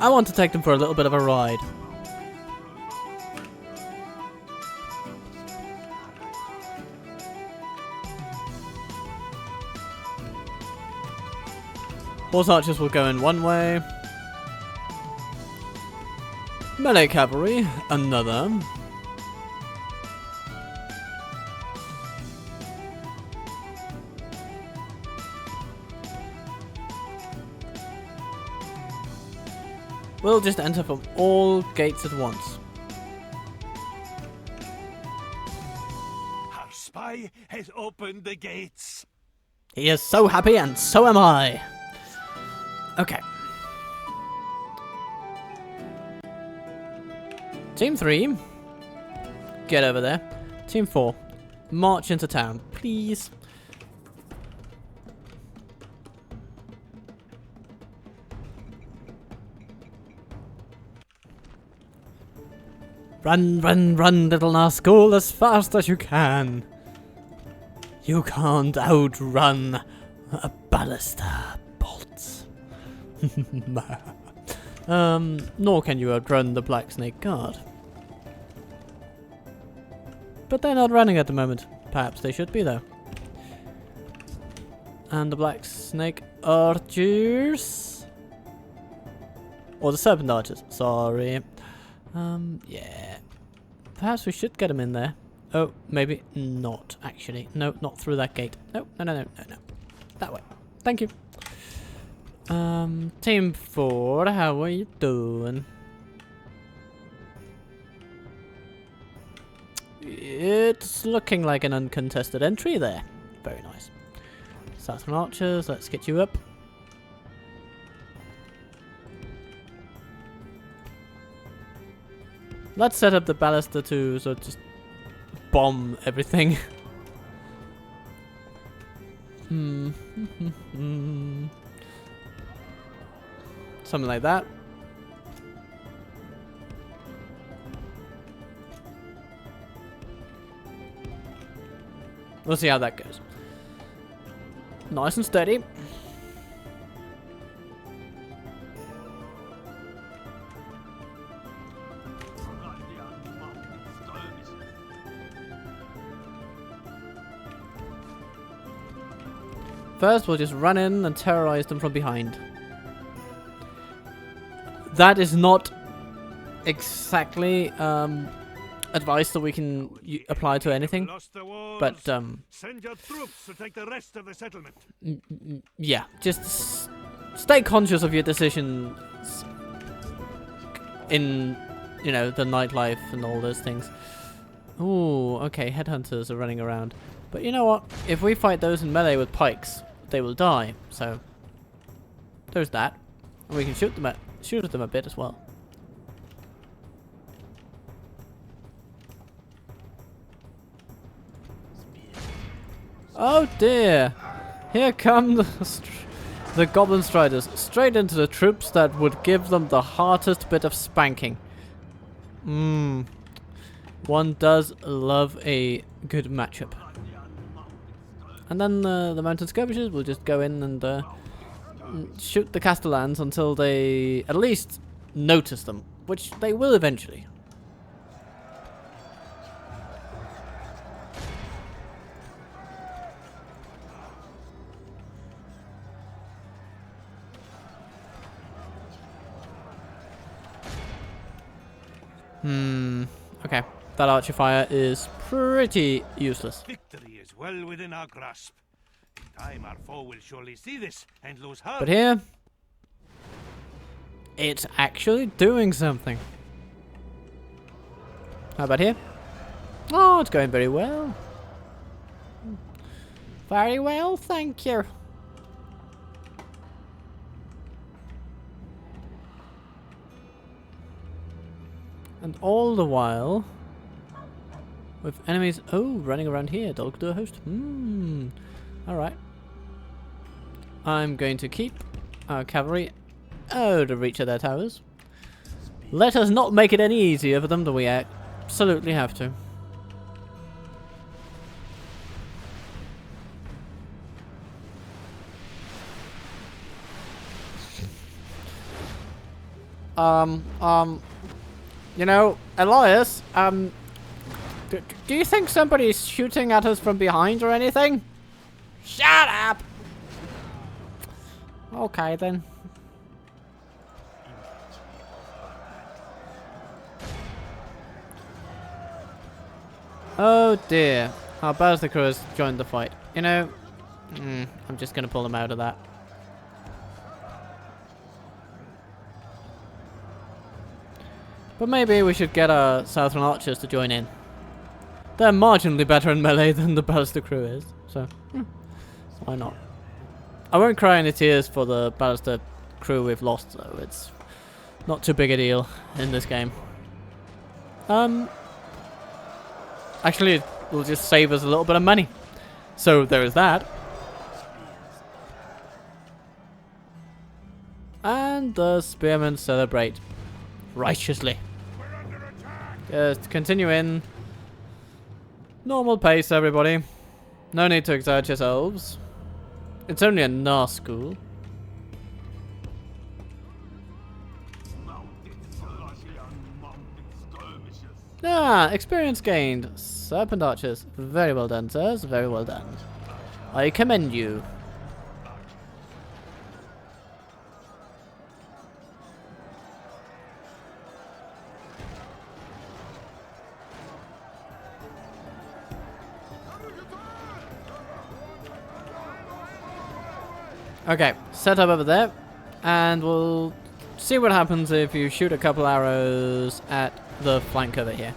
[SPEAKER 1] I want to take them for a little bit of a ride. Horse archers will go in one way. Melee cavalry, another. We'll just enter from all gates at once.
[SPEAKER 2] Our spy has opened the gates.
[SPEAKER 1] He is so happy, and so am I. Okay. Team 3, get over there. Team 4, march into town, please. Run, run, run, little Nazgul, as fast as you can. You can't outrun a ballista bolt. Nor can you outrun the Black Snake Guard. But they're not running at the moment. Perhaps they should be, though. And the Black Snake Archers. Or the Serpent Archers, sorry. Yeah. Perhaps we should get them in there. Oh, maybe not, actually. No, not through that gate. No, no, no, no, no, no. That way. Thank you. Team 4, how are you doing? It's looking like an uncontested entry there. Very nice. Southern Archers, let's get you up. Let's set up the ballista to so just bomb everything. Something like that. We'll see how that goes. Nice and steady. First, we'll just run in and terrorize them from behind. That is not exactly advice that we can apply to anything, but
[SPEAKER 2] send your troops to take the rest of the settlement.
[SPEAKER 1] Yeah, just stay conscious of your decisions in, you know, the nightlife and all those things. Ooh, okay, headhunters are running around. But you know what? If we fight those in melee with pikes, they will die. So there's that. And we can shoot at them a bit as well. Oh dear! Here come the Goblin Striders, straight into the troops that would give them the hardest bit of spanking. One does love a good matchup. And then the mountain skirmishers will just go in and shoot the Castellans until they at least notice them, which they will eventually. Okay. That archer fire is pretty useless.
[SPEAKER 2] Victory is well within our grasp. In time, our foe will surely see this and lose heart.
[SPEAKER 1] But here, it's actually doing something. How about here? Oh, it's going very well. Very well, thank you. And all the while, with enemies, running around here, dog to a host. Alright. I'm going to keep our cavalry out of reach of their towers. Let us not make it any easier for them than we absolutely have to. You know, Elias, do you think somebody's shooting at us from behind or anything? Shut up! Okay, then. Oh dear. Our Bowser crew has joined the fight. You know, I'm just gonna pull them out of that. But maybe we should get our Southern Archers to join in. They're marginally better in melee than the Ballista crew is, so why not? I won't cry any tears for the Ballista crew we've lost, though. It's not too big a deal in this game. Actually, it will just save us a little bit of money. So there is that. And the spearmen celebrate righteously. Just continue in normal pace, everybody. No need to exert yourselves. It's only a Nazgul. Ah, experience gained. Serpent archers. Very well done, sirs. Very well done. I commend you. Okay, set up over there, and we'll see what happens if you shoot a couple arrows at the flank over here.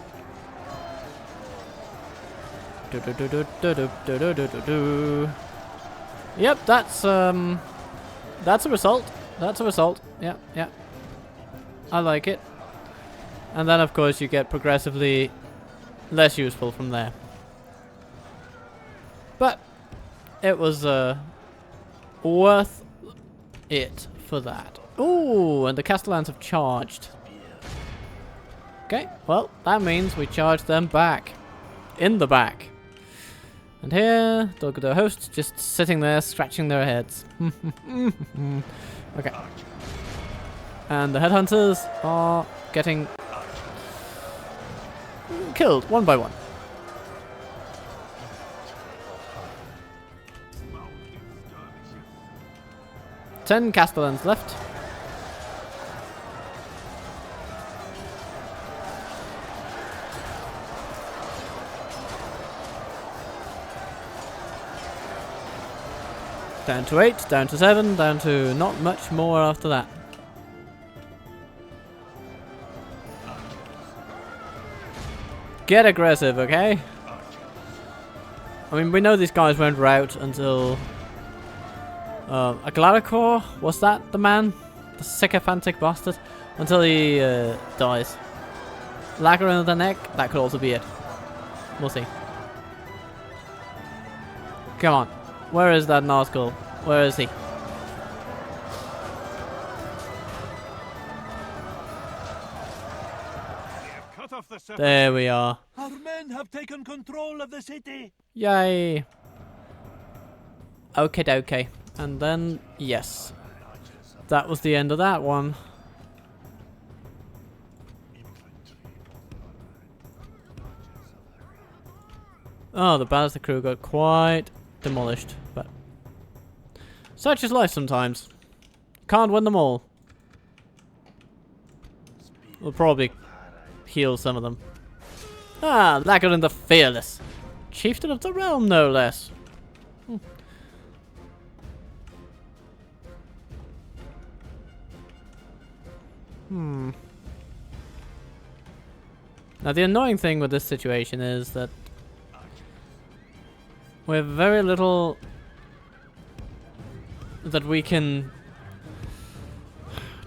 [SPEAKER 1] Yep, that's a result. That's a result. Yep, yep. I like it. And then, of course, you get progressively less useful from there. But it was worth it for that. Ooh, and the Castellans have charged. Okay, well, that means we charge them back. In the back. And here, the hosts just sitting there, scratching their heads. Okay. And the headhunters are getting killed one by one. Ten Castellans left. Down to 8, down to 7, down to not much more after that. Get aggressive, okay? I mean, we know these guys won't rout until Aglaricor, was that the man? The sycophantic bastard? Until he dies. Lagger in the neck, that could also be it. We'll see. Come on. Where is that Nazgul? Where is he? There we are.
[SPEAKER 2] Our men have taken control of the city.
[SPEAKER 1] Yay. Okay, dokie. And then, yes. That was the end of that one. Oh, the Ballista crew got quite demolished, but such is life sometimes. Can't win them all. We'll probably heal some of them. Ah, Laggerin the Fearless. Chieftain of the realm, no less. Now the annoying thing with this situation is that we have very little that we can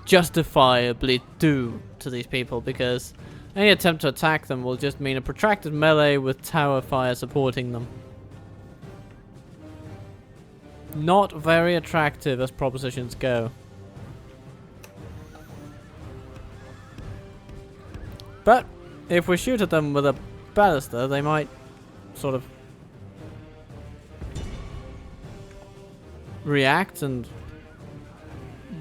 [SPEAKER 1] justifiably do to these people, because any attempt to attack them will just mean a protracted melee with tower fire supporting them. Not very attractive as propositions go. But if we shoot at them with a ballista, they might sort of react and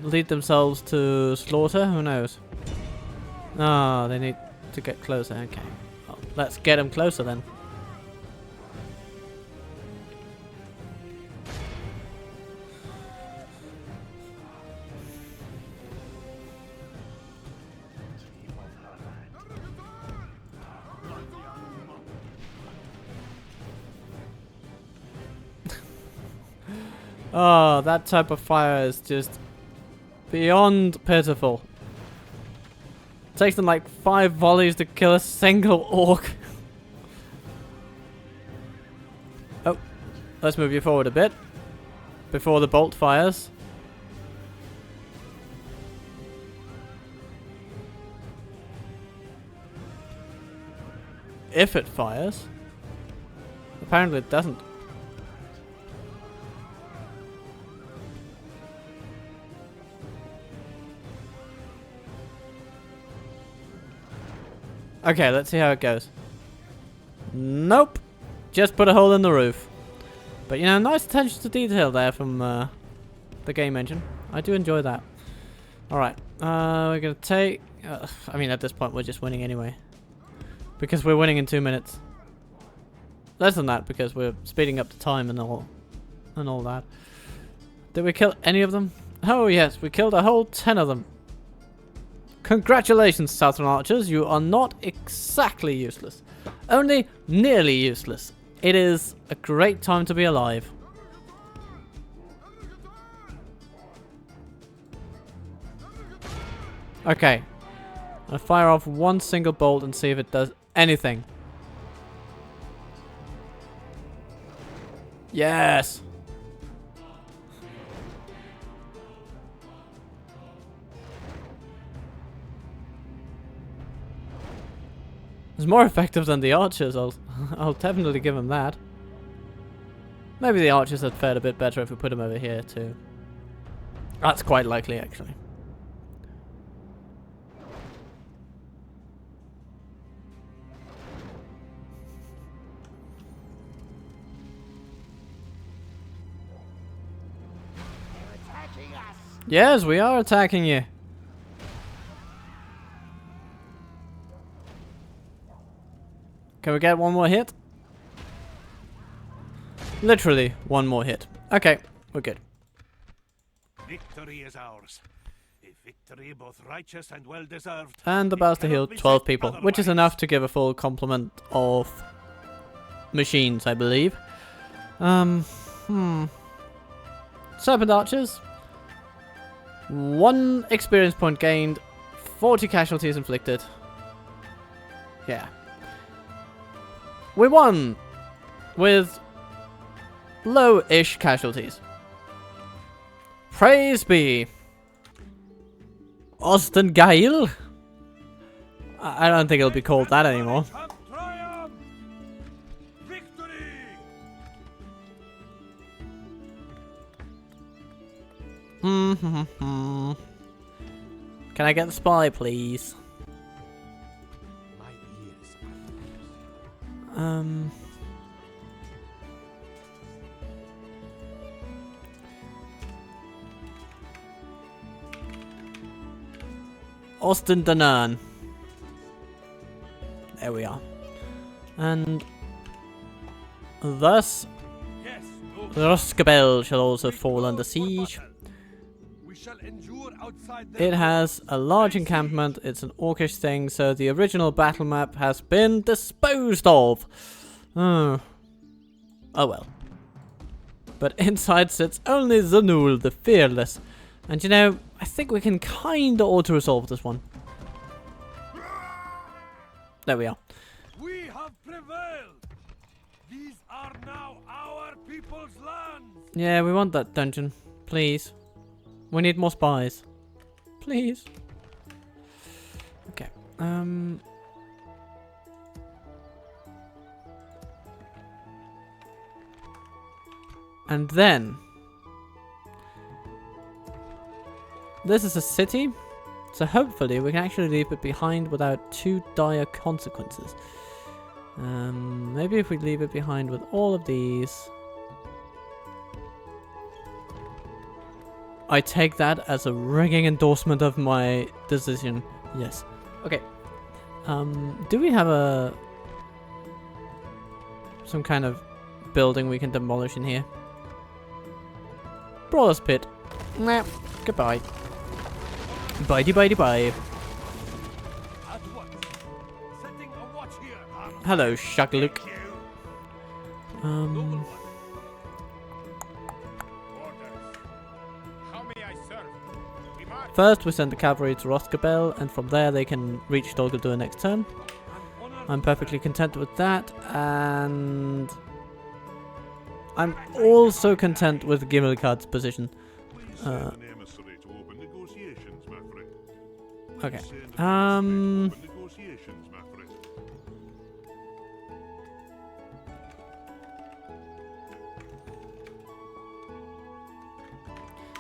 [SPEAKER 1] lead themselves to slaughter. Who knows? Ah, they need to get closer. Okay, well, let's get them closer then. Oh, that type of fire is just beyond pitiful. It takes them like 5 volleys to kill a single orc. Oh, let's move you forward a bit before the bolt fires. If it fires. Apparently it doesn't. Okay, let's see how it goes. Nope. Just put a hole in the roof. But you know, nice attention to detail there from the game engine. I do enjoy that. Alright, we're gonna take... I mean, at this point we're just winning anyway. Because we're winning in 2 minutes. Less than that, because we're speeding up the time and all that. Did we kill any of them? Oh yes, we killed a whole 10 of them. Congratulations, Southern Archers, you are not exactly useless. Only nearly useless. It is a great time to be alive. Okay. I'll fire off one single bolt and see if it does anything. Yes! It's more effective than the archers, I'll definitely give him that. Maybe the archers had fared a bit better if we put them over here too. That's quite likely actually. Yes, we are attacking you. Can we get one more hit? Literally one more hit. Okay, we're good.
[SPEAKER 2] Victory is ours. A victory both righteous and well deserved.
[SPEAKER 1] And about to heal 12 people, which is enough to give a full complement of machines, I believe. Serpent archers. 1 experience point gained, 40 casualties inflicted. Yeah. We won with low-ish casualties. Praise be. Ostengeil? I don't think it'll be called that anymore. Can I get the spy, please?
[SPEAKER 3] My ears are yours.
[SPEAKER 1] Austin Danan. There we are. And thus,
[SPEAKER 2] Yes,
[SPEAKER 1] Roskabel shall also fall under siege.
[SPEAKER 2] we shall endure outside
[SPEAKER 1] It has a large encampment, it's an orcish thing, so the original battle map has been disposed of. Oh well. But inside sits only Zanul, the Fearless. And you know, I think we can kinda auto-resolve this one. There we are.
[SPEAKER 2] We have prevailed. These are now our people's lands.
[SPEAKER 1] Yeah, we want that dungeon. Please. We need more spies. Please. Okay. And then... this is a city. So hopefully we can actually leave it behind without too dire consequences. Maybe if we leave it behind with all of these. I take that as a ringing endorsement of my decision. Yes. Okay. Do we have some kind of building we can demolish in here? Brawler's pit. Nah. Goodbye. Bye. Hello, Shagluk. First, we send the cavalry to Roskabel, and from there they can reach Dolguldur next turn. I'm perfectly content with that, and I'm also content with Gimmelkard's position. Okay.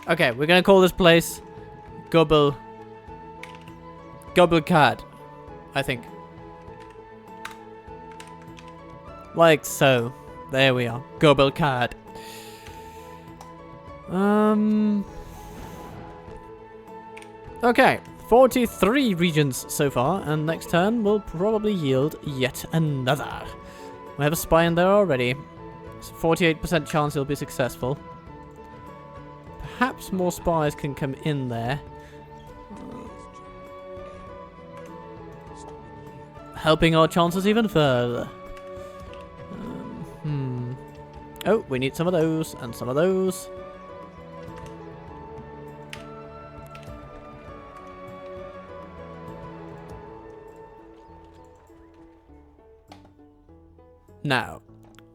[SPEAKER 1] Okay, we're gonna call this place Gubbelcard, I think. Like so. There we are. Gubbelcard. Okay. 43 regions so far, and next turn will probably yield yet another. We have a spy in there already. It's a 48% chance he'll be successful. Perhaps more spies can come in there. Helping our chances even further. Oh, we need some of those, and some of those. Now,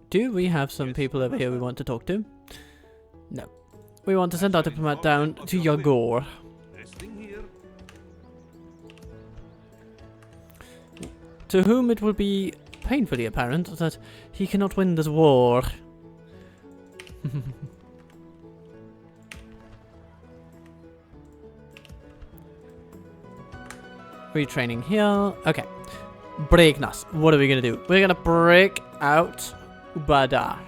[SPEAKER 1] do we have some people over here we want to talk to? No. We want to send our diplomat down to Yagor. To whom it will be painfully apparent that he cannot win this war. Retraining here. Okay. Breaknas. What are we gonna do? We're gonna break out Ubada.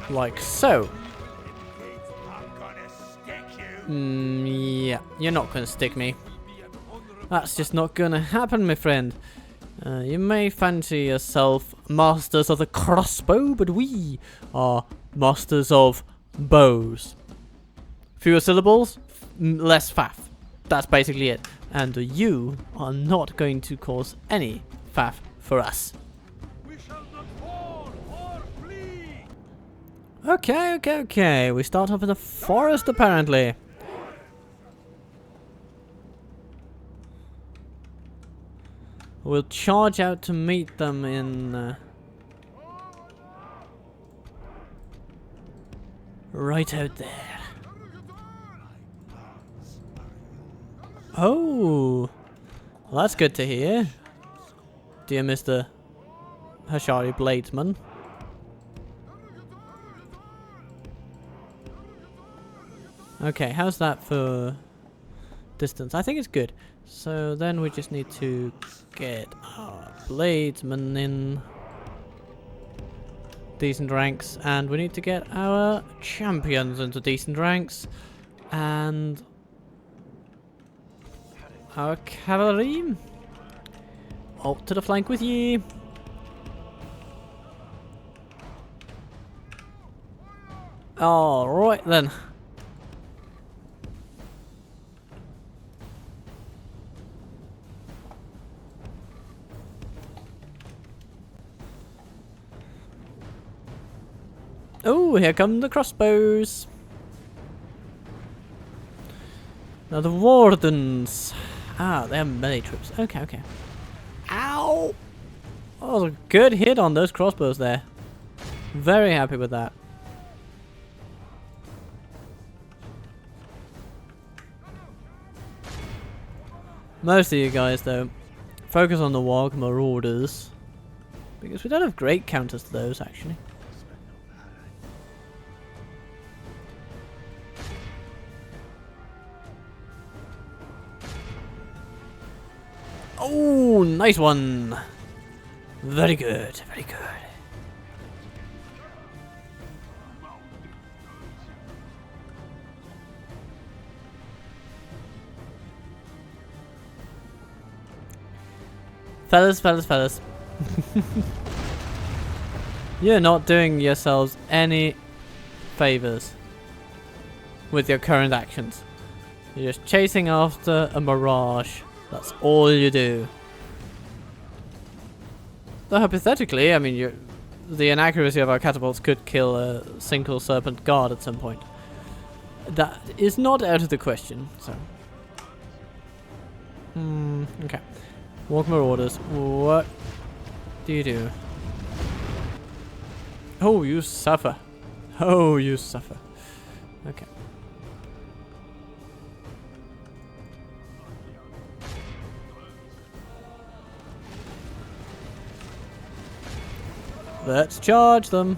[SPEAKER 1] Like so. Yeah, you're not gonna stick me. That's just not gonna happen, my friend. You may fancy yourself masters of the crossbow, but we are masters of bows. Fewer syllables, less faff. That's basically it. And you are not going to cause any faff for us.
[SPEAKER 2] We shall not fall or flee.
[SPEAKER 1] Okay. We start off in the forest, apparently. We'll charge out to meet them in... right out there. Oh! Well, that's good to hear. Dear Mr. Hashari Bladesman. Okay, how's that for distance? I think it's good. So then we just need to get our Bladesman in decent ranks, and we need to get our champions into decent ranks, and our cavalry out to the flank with ye. Alright then. Oh, here come the crossbows. Now the wardens. Ah, they have melee troops. Okay. Ow! That was a good hit on those crossbows there. Very happy with that. Most of you guys, though, focus on the Warg Marauders. Because we don't have great counters to those, actually. Oh, nice one. Very good, very good. Fellas. You're not doing yourselves any favors with your current actions. You're just chasing after a mirage. That's all you do. Though hypothetically, I mean, the inaccuracy of our catapults could kill a single serpent guard at some point. That is not out of the question, so. Okay. Walk marauders. What do you do? Oh, you suffer. Oh, you suffer. Okay. Let's charge them.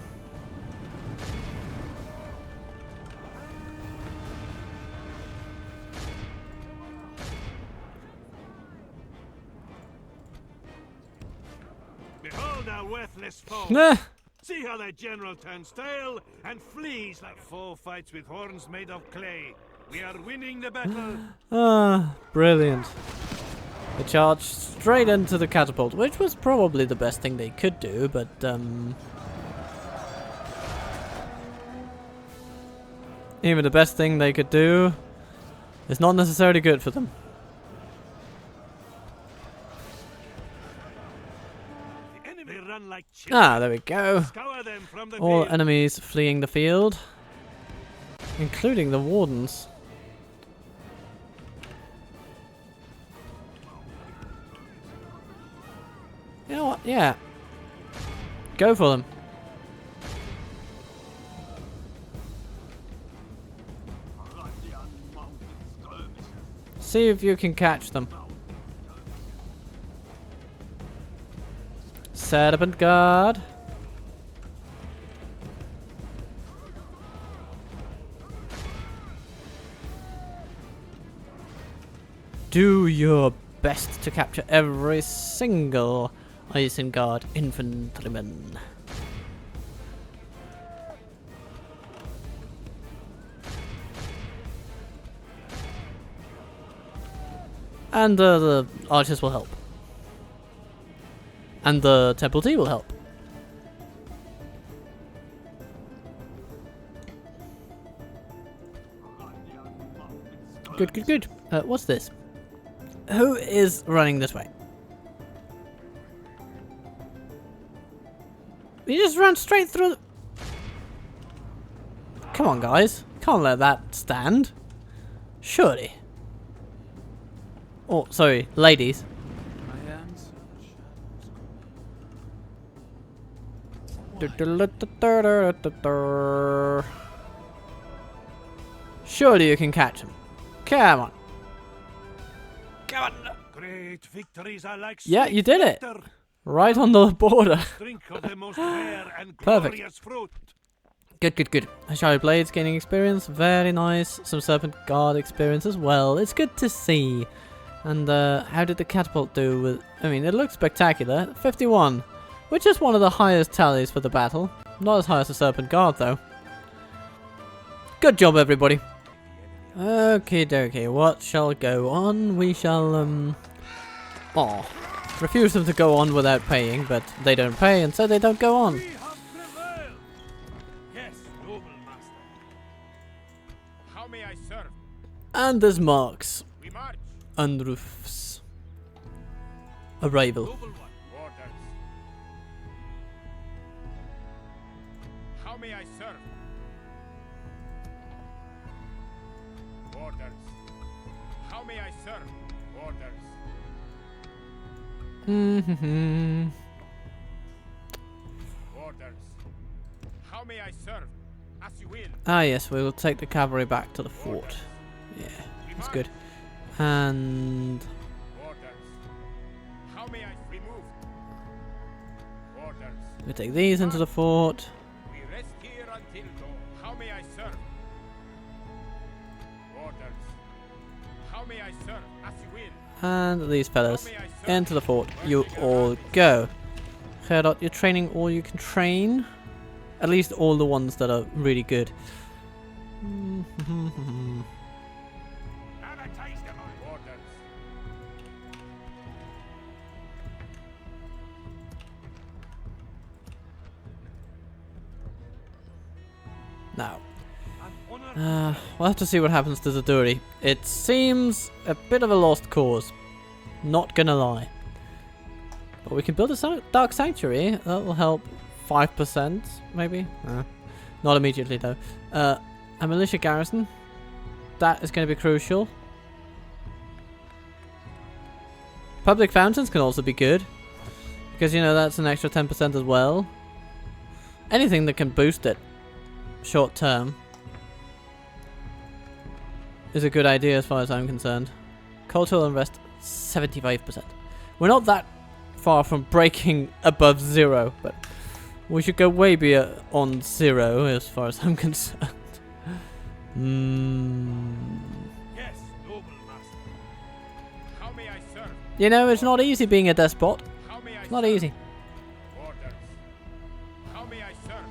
[SPEAKER 2] Behold our worthless foe.
[SPEAKER 1] Nah.
[SPEAKER 2] See how their general turns tail and flees like foe fights with horns made of clay. We are winning the battle.
[SPEAKER 1] Ah, brilliant. They charged straight into the catapult, which was probably the best thing they could do, but even the best thing they could do is not necessarily good for them.
[SPEAKER 2] The enemy run like
[SPEAKER 1] Ah, there we go.
[SPEAKER 2] Scour them from the
[SPEAKER 1] All
[SPEAKER 2] field.
[SPEAKER 1] enemies fleeing the field, including the wardens. You know what? Yeah. Go for them. See if you can catch them. Serpent guard. Do your best to capture every single Isengard infantryman. And the archers will help. And the temple tea will help. Good. What's this? Who is running this way? You just ran straight through the... Come on, guys. Can't let that stand. Surely. Oh, sorry, ladies. Surely you can catch him. Come on. Come on.
[SPEAKER 2] Great victories are like
[SPEAKER 1] Yeah, you did it.
[SPEAKER 2] nectar.
[SPEAKER 1] Right on the border.
[SPEAKER 2] Drink of the most rare and
[SPEAKER 1] Perfect.
[SPEAKER 2] glorious fruit.
[SPEAKER 1] Good. Shiny Blades gaining experience. Very nice. Some Serpent Guard experience as well. It's good to see. And how did the catapult do with... I mean, it looks spectacular. 51. Which is one of the highest tallies for the battle. Not as high as the Serpent Guard, though. Good job, everybody. Okie dokie. What shall go on? We shall, refuse them to go on without paying, but they don't pay, and so they don't go on.
[SPEAKER 2] We have prevailed. Yes, noble master.
[SPEAKER 3] How may I serve?
[SPEAKER 1] And this marks
[SPEAKER 3] We march.
[SPEAKER 1] Unruf's arrival.
[SPEAKER 3] Noble one. Orders. How may I serve? Orders. How may I serve? Orders. Orders. How may I serve? As you will.
[SPEAKER 1] Ah yes, we will take the cavalry back to the fort. Yeah, that's good. And
[SPEAKER 3] Orders. How may I remove? Orders.
[SPEAKER 1] we take these into the fort.
[SPEAKER 3] We rest here until dawn. How may I serve? Orders. How may I serve? As you will.
[SPEAKER 1] And these
[SPEAKER 3] How
[SPEAKER 1] fellas.
[SPEAKER 3] may I serve?
[SPEAKER 1] into the fort you all go. Harad, you're training all you can train. At least all the ones that are really good.
[SPEAKER 3] Have a taste of my orders.
[SPEAKER 1] Now, we'll have to see what happens to Zaduri. It seems a bit of a lost cause. Not gonna lie. But we can build a dark sanctuary. That will help 5%, maybe? Not immediately, though. A militia garrison. That is going to be crucial. Public fountains can also be good. Because, you know, that's an extra 10% as well. Anything that can boost it short term is a good idea as far as I'm concerned. Cultural unrest, 75%. We're not that far from breaking above 0, but we should go way beyond 0 as far as I'm concerned.
[SPEAKER 2] Yes, noble master.
[SPEAKER 3] How may I serve?
[SPEAKER 1] You know, it's not easy being a despot.
[SPEAKER 3] How may I
[SPEAKER 1] It's not
[SPEAKER 3] serve?
[SPEAKER 1] easy.
[SPEAKER 3] Orders. How may I serve?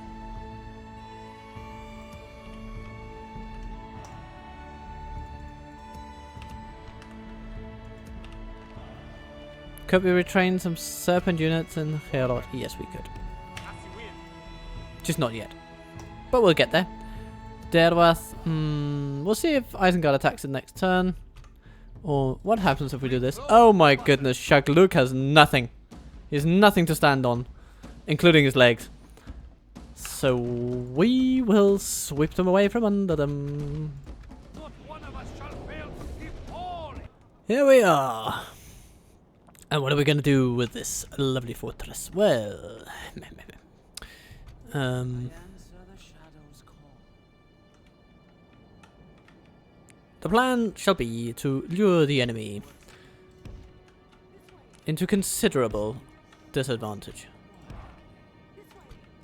[SPEAKER 1] Could we retrain some serpent units in Harad? Yes, we could.
[SPEAKER 3] As you will.
[SPEAKER 1] Just not yet. But we'll get there. Derwath, we'll see if Isengard attacks it next turn. Or what happens if we do this? Oh my goodness, Shagluk has nothing. He has nothing to stand on, including his legs. So we will sweep them away from under them.
[SPEAKER 2] Not one of us shall fail to keep all.
[SPEAKER 1] Here we are. And what are we going to do with this lovely fortress? Well, the plan shall be to lure the enemy into considerable disadvantage.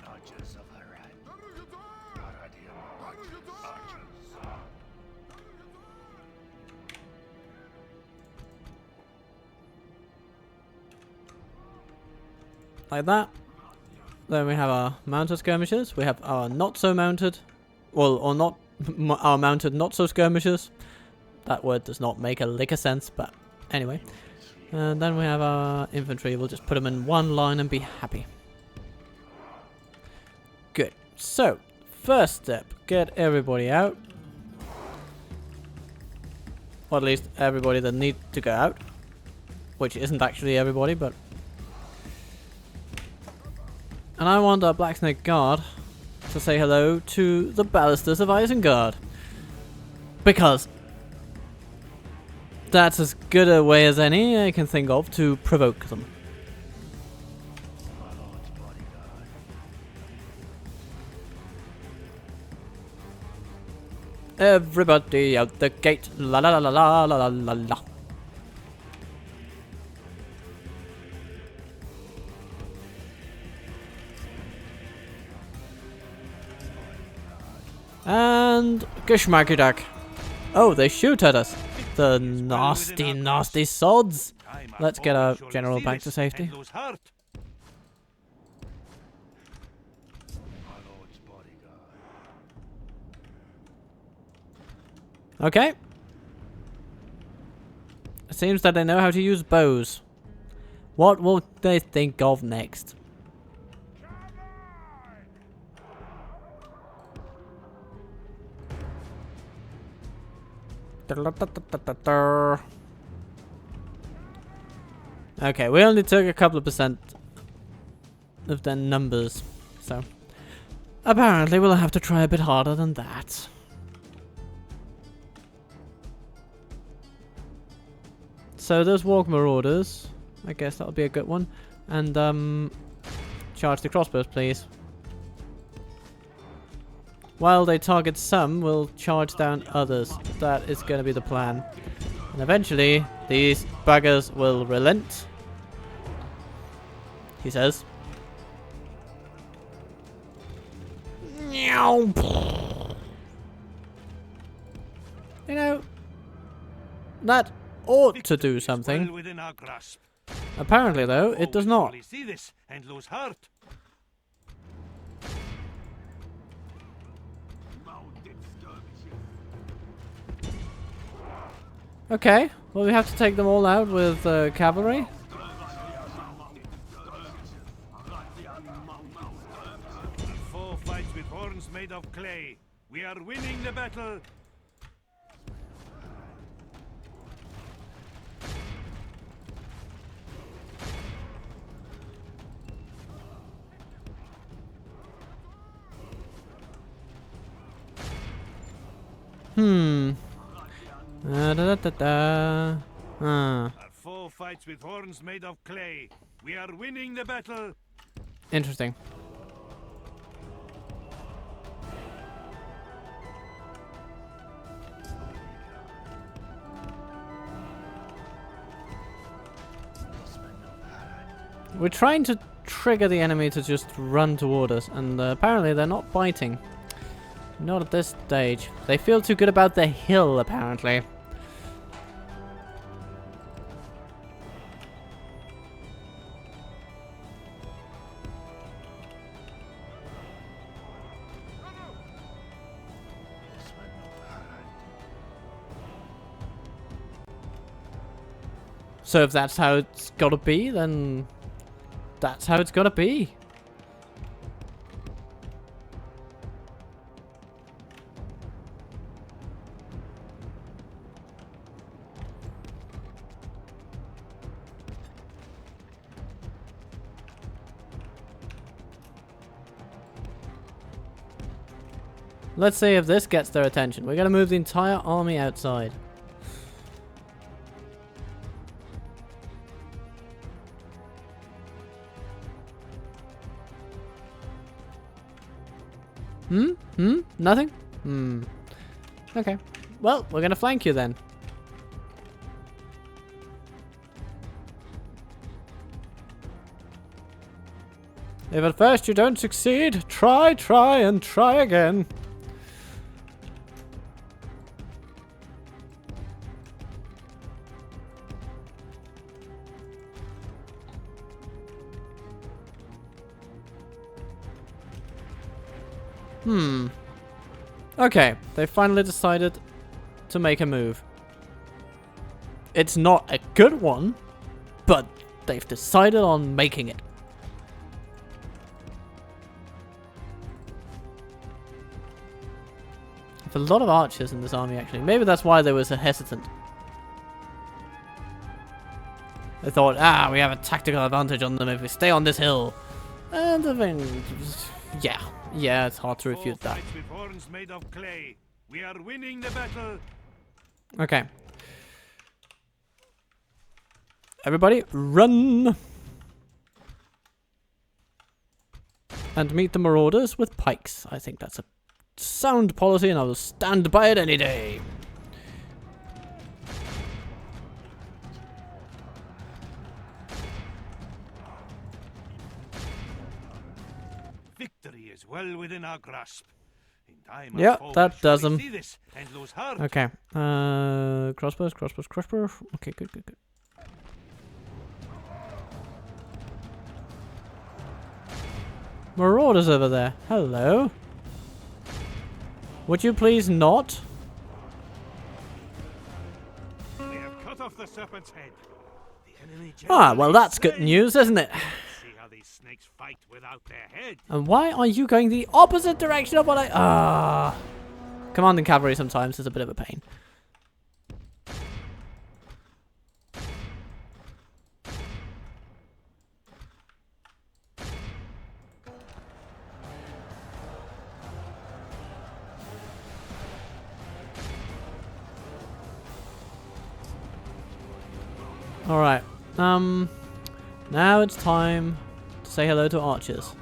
[SPEAKER 2] Archers of Harad. Haradian archers.
[SPEAKER 1] Like that. Then we have our mounted skirmishers. We have our not so mounted, well, or not our mounted not so skirmishers. That word does not make a lick of sense, but anyway. And then we have our infantry. We'll just put them in one line and be happy. Good. So, first step, get everybody out. Or at least everybody that needs to go out. Which isn't actually everybody, but... And I want our Blacksnake Guard to say hello to the Ballistas of Isengard. Because that's as good a way as any I can think of to provoke them. Everybody out the gate, la la la la la la la la. And Geschmackedag. Oh, they shoot at us. The nasty, nasty sods. Let's get our general back to safety. Okay. It seems that they know how to use bows. What will they think of next? Okay, we only took a couple of percent of their numbers, so apparently we'll have to try a bit harder than that. So those Warg Marauders, I guess that'll be a good one. And charge the crossbows, please. While they target some, we'll charge down others. That is going to be the plan. And eventually, these buggers will relent. He says. You know, that ought to do something.
[SPEAKER 2] Within our grasp.
[SPEAKER 1] Apparently, though, it does not.
[SPEAKER 2] Always see this and lose heart.
[SPEAKER 1] Okay, well, we have to take them all out with cavalry.
[SPEAKER 2] Four fights with horns made of clay. We are winning the battle. Our four fights with horns made of clay. We are winning the battle.
[SPEAKER 1] Interesting. We're trying to trigger the enemy to just run toward us, and apparently they're not biting. Not at this stage. They feel too good about the hill, apparently. So if that's how it's gotta be, then that's how it's gotta be. Let's see if this gets their attention. We're gonna move the entire army outside. Nothing? Okay. Well, we're gonna flank you then. If at first you don't succeed, try and try again. Okay, they finally decided to make a move. It's not a good one, but they've decided on making it. There's a lot of archers in this army, actually. Maybe that's why they were so hesitant. They thought, we have a tactical advantage on them if we stay on this hill. And I mean, yeah, it's hard to refute that.
[SPEAKER 2] With horns made of clay. We are winning the battle.
[SPEAKER 1] Okay. Everybody, run! And meet the marauders with pikes. I think that's a sound policy and I will stand by it any day.
[SPEAKER 2] Victory is well within our grasp. In time,
[SPEAKER 1] Yeah, that does them.
[SPEAKER 2] see this and lose heart.
[SPEAKER 1] Okay. Crossbows. Okay, good. Marauders over there. Hello. Would you please not?
[SPEAKER 2] We have cut off the serpent's head. The enemy
[SPEAKER 1] Well, that's good news, isn't it?
[SPEAKER 2] See how these snakes fight without their head.
[SPEAKER 1] And why are you going the opposite direction of what I... Commanding cavalry sometimes is a bit of a pain. Alright, now it's time to say hello to archers.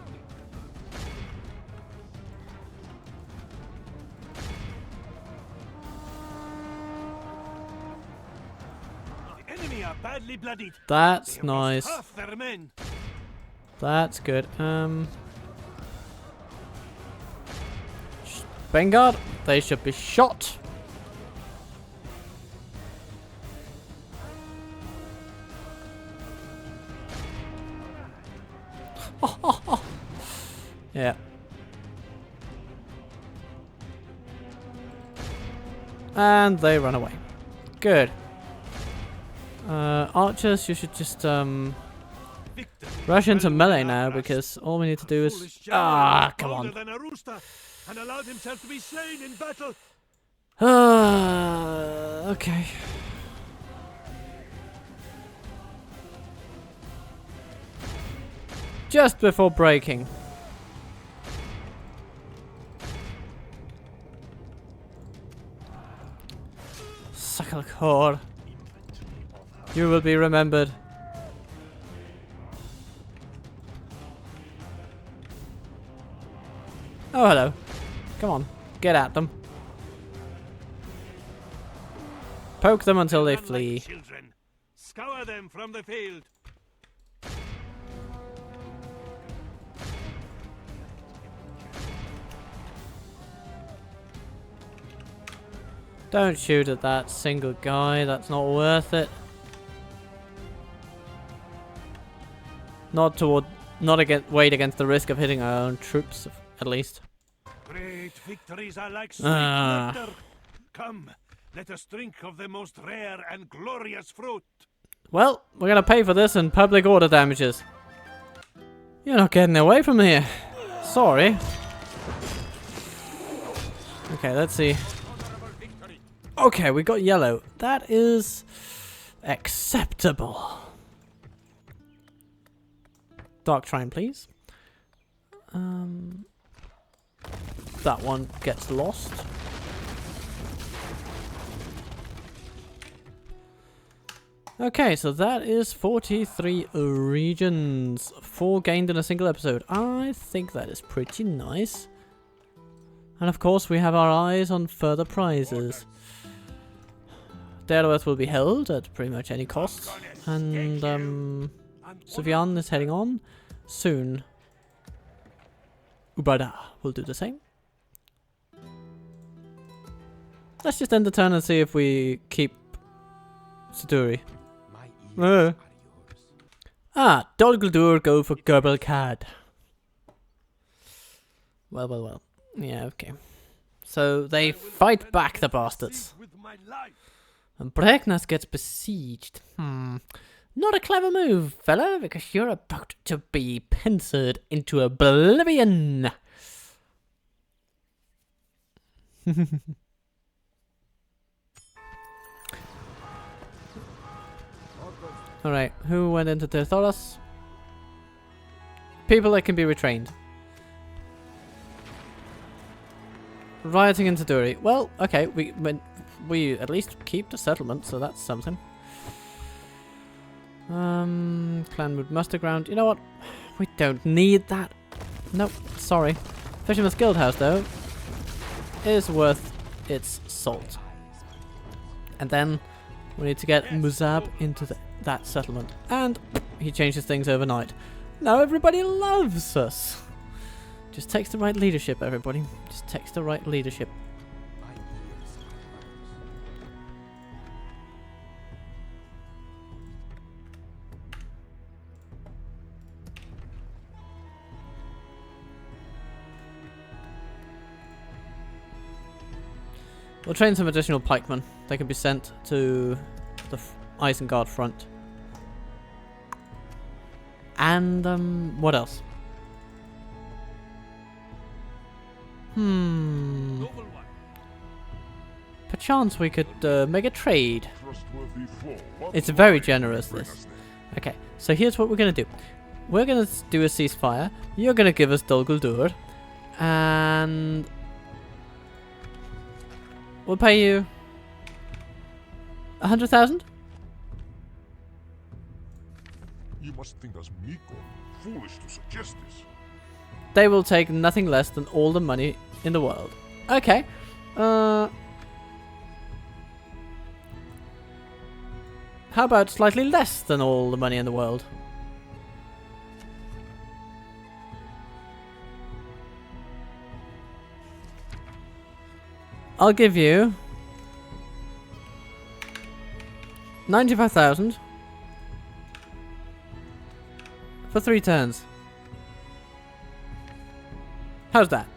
[SPEAKER 2] The enemy are badly bloodied.
[SPEAKER 1] That's
[SPEAKER 2] They have lost
[SPEAKER 1] nice.
[SPEAKER 2] half their men.
[SPEAKER 1] That's good. Vanguard, they should be shot. Yeah. And they run away. Good. Archers, you should just rush into melee now, because all we need to do is... Ah, come on.
[SPEAKER 2] And allowed himself to be slain in battle.
[SPEAKER 1] Okay. Just before breaking. Suckle core. You will be remembered. Oh, hello. Come on. Get at them. Poke them until they flee.
[SPEAKER 2] Children, scour them from the field.
[SPEAKER 1] Don't shoot at that single guy. That's not worth it. Wait against the risk of hitting our own troops, at least.
[SPEAKER 2] Great victories are like sweet nectar. Come, let us drink of the most rare and glorious fruit.
[SPEAKER 1] Well, we're gonna pay for this in public order damages. You're not getting away from here. Sorry. Okay, let's see. Okay, we got yellow. That is acceptable. Dark Shrine, please. That one gets lost. Okay, so that is 43 regions. 4 gained in a single episode. I think that is pretty nice. And of course, we have our eyes on further prizes. Dareworth will be held at pretty much any cost. And, Sufyan is heading on soon. Ubada will do the same. Let's just end the turn and see if we keep Siduri. Dol Guldur go for Gerbalcad. Well. Yeah, okay. So they fight back, the bastards. And Bregnas gets besieged. Not a clever move, fella, because you're about to be pincered into oblivion. Alright, who went into Tirthoras? People that can be retrained. Rioting in Siduri. Well, okay, we at least keep the settlement, so that's something. Clanwood Muster Ground. You know what? We don't need that. Nope, sorry. Fisherman's Guild House, though, is worth its salt. And then we need to get Muzab into that settlement. And he changes things overnight. Now everybody loves us. Just takes the right leadership, everybody. Just takes the right leadership. We'll train some additional pikemen. They can be sent to the Isengard front. And, what else? Perchance we could make a trade. It's very generous, this. Okay, so here's what we're going to do. We're going to do a ceasefire. You're going to give us Dol Guldur. And we'll pay you 100,000?
[SPEAKER 5] You must think us meek or foolish to suggest this.
[SPEAKER 1] They will take nothing less than all the money in the world. Okay. How about slightly less than all the money in the world? I'll give you 95,000 for 3 turns. How's that?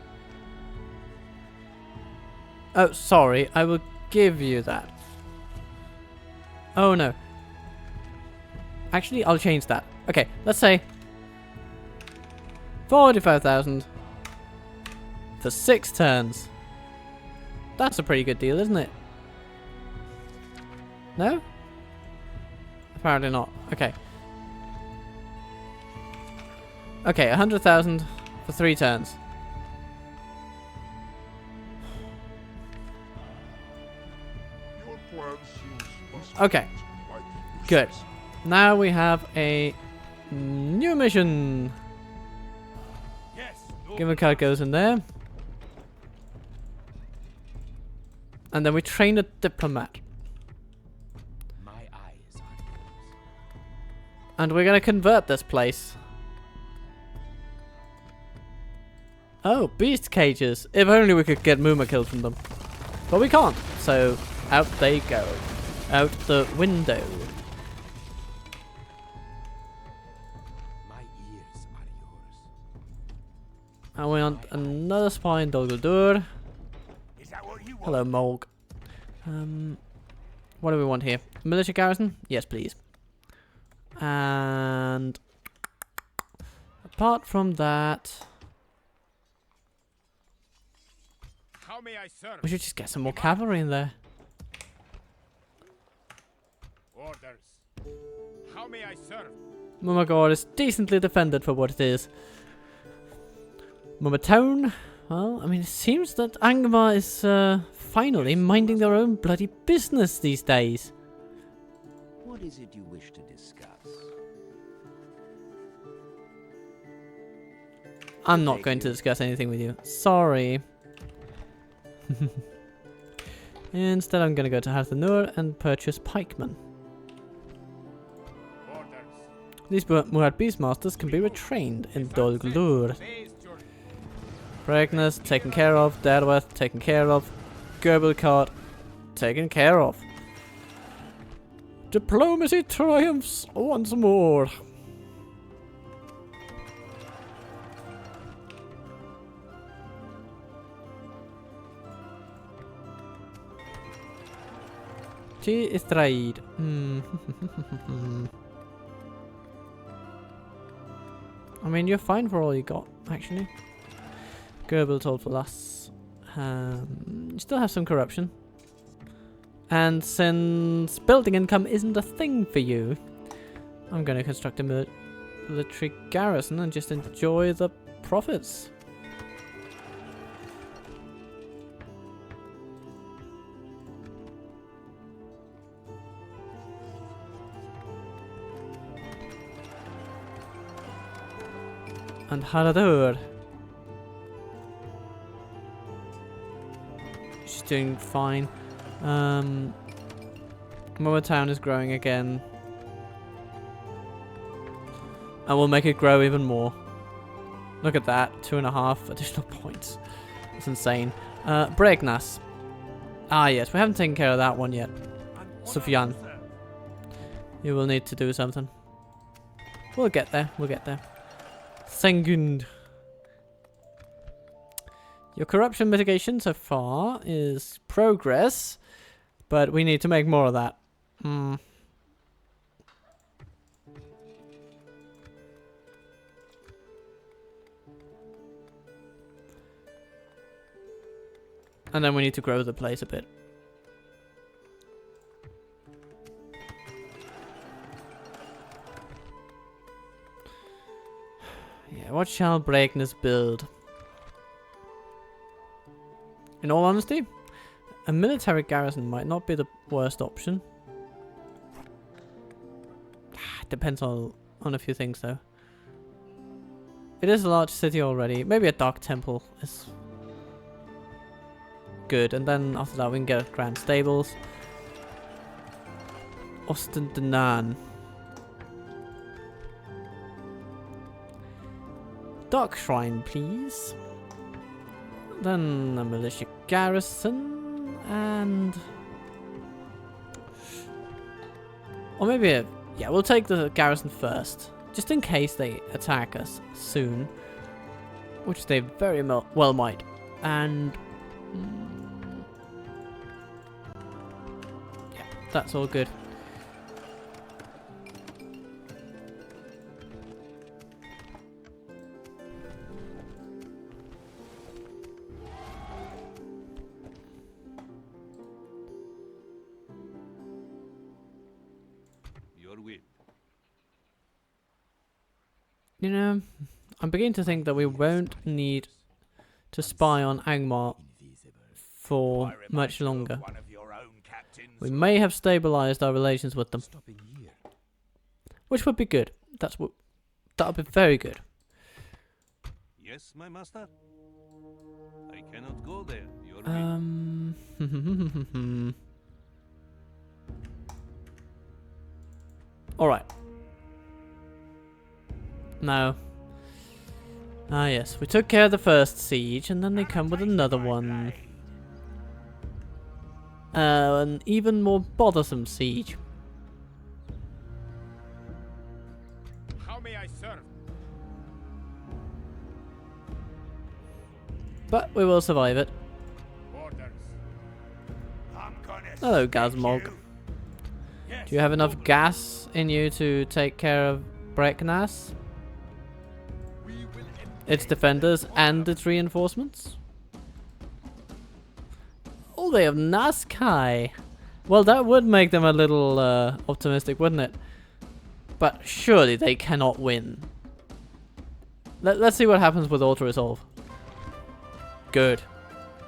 [SPEAKER 1] Oh, sorry. I will give you that. Oh, no. Actually, I'll change that. Okay, let's say 45,000 for 6 turns. That's a pretty good deal, isn't it? No? Apparently not. Okay. Okay, 100,000 for 3 turns.
[SPEAKER 5] Your plan seems
[SPEAKER 1] Okay. Good. Now we have a new mission.
[SPEAKER 2] Yes. No
[SPEAKER 1] Given card goes in there. And then we train a diplomat.
[SPEAKER 3] My eyes on yours.
[SPEAKER 1] And we're gonna convert this place. Oh, beast cages. If only we could get Muma killed from them. But we can't. So out they go. Out the window.
[SPEAKER 3] My ears are yours.
[SPEAKER 1] And we want another spy in Dolguldur.
[SPEAKER 2] Is that what you want?
[SPEAKER 1] Hello, Molg. What do we want here? Militia garrison? Yes, please. And apart from that,
[SPEAKER 3] How may I serve?
[SPEAKER 1] we should just get some more cavalry in there.
[SPEAKER 3] Orders. How may I serve?
[SPEAKER 1] Mumagor is decently defended for what it is. Mumatown? Well, I mean, it seems that Angmar is finally minding their own bloody business these days.
[SPEAKER 4] What is it you wish to discuss?
[SPEAKER 1] I'm not going to discuss anything with you. Sorry. Instead, I'm going to go to Harthanur and purchase pikemen.
[SPEAKER 3] Orders.
[SPEAKER 1] These Muad Beastmasters can be retrained in Dolglur.
[SPEAKER 3] Today's journey.
[SPEAKER 1] Pregnus taken care of. Derweth taken care of. Gorbelcart taken care of. Diplomacy triumphs once more. She is tried. I mean, you're fine for all you got, actually. Gorbel told for less. You still have some corruption. And since building income isn't a thing for you, I'm going to construct a military garrison and just enjoy the profits. And Haradur. She's doing fine. Town is growing again. And we'll make it grow even more. Look at that. 2.5 additional points. That's insane. Bregnas. Ah yes, we haven't taken care of that one yet. Sufyan. You will need to do something. We'll get there. We'll get there. Sengund. Your corruption mitigation so far is progress, but we need to make more of that. And then we need to grow the place a bit. Yeah, what shall Bregnas build? In all honesty, a military garrison might not be the worst option. It depends on a few things though. It is a large city already. Maybe a dark temple is good. And then after that we can get grand stables. Ostendanan. Dark Shrine, please. Then a militia garrison, and... Or maybe yeah, we'll take the garrison first. Just in case they attack us soon. which they very well might. And yeah, that's all good.
[SPEAKER 2] Your will.
[SPEAKER 1] You know, I'm beginning to think that we won't need to spy on Angmar for much longer.
[SPEAKER 4] One of your own captains.
[SPEAKER 1] We may have stabilized our relations with them, which would be good. That would be very good.
[SPEAKER 2] Yes, my master. I cannot go there. Your will.
[SPEAKER 1] All right. Now. Ah yes, we took care of the first siege, and then they come with another one. An even more bothersome siege.
[SPEAKER 3] How may I serve?
[SPEAKER 1] But we will survive it.
[SPEAKER 3] Orders.
[SPEAKER 1] Hello, Gazmog. Do you have enough gas in you to take care of Breknas, its defenders, and its reinforcements? Oh, they have Nazgul. Well, that would make them a little optimistic, wouldn't it? But surely they cannot win. Let's see what happens with auto-resolve. Good.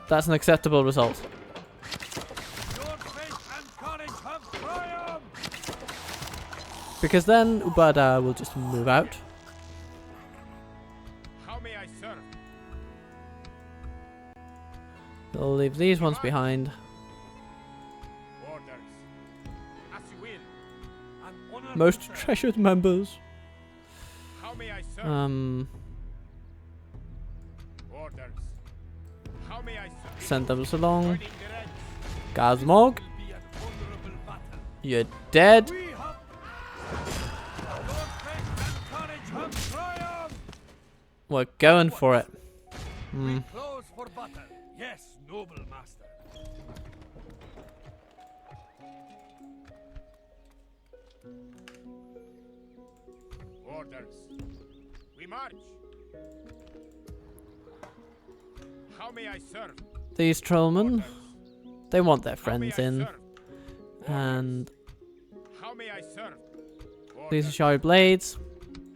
[SPEAKER 1] That's an acceptable result.
[SPEAKER 2] Your faith and courage have triumphed!
[SPEAKER 1] Because then Ubada will just move out.
[SPEAKER 3] How may I serve?
[SPEAKER 1] They'll leave these ones behind.
[SPEAKER 3] Orders. As you will.
[SPEAKER 2] An honorable
[SPEAKER 1] Most
[SPEAKER 2] service.
[SPEAKER 1] treasured members.
[SPEAKER 3] How may I serve?
[SPEAKER 1] Um,
[SPEAKER 3] Orders. How may I serve?
[SPEAKER 1] send them along.
[SPEAKER 3] Joining the ranks.
[SPEAKER 1] Gazmog,
[SPEAKER 2] Will be an honorable battle.
[SPEAKER 1] you're dead.
[SPEAKER 2] We have... Your faith and courage have triumphed!
[SPEAKER 1] We're going for it.
[SPEAKER 2] We close for battle. Yes, noble master.
[SPEAKER 3] Orders. We march. How may I serve?
[SPEAKER 1] These trollmen,
[SPEAKER 3] Orders.
[SPEAKER 1] they want their
[SPEAKER 3] How may
[SPEAKER 1] friends
[SPEAKER 3] I
[SPEAKER 1] in.
[SPEAKER 3] serve?
[SPEAKER 1] And
[SPEAKER 3] How may I serve?
[SPEAKER 1] these
[SPEAKER 3] Orders.
[SPEAKER 1] sharp blades,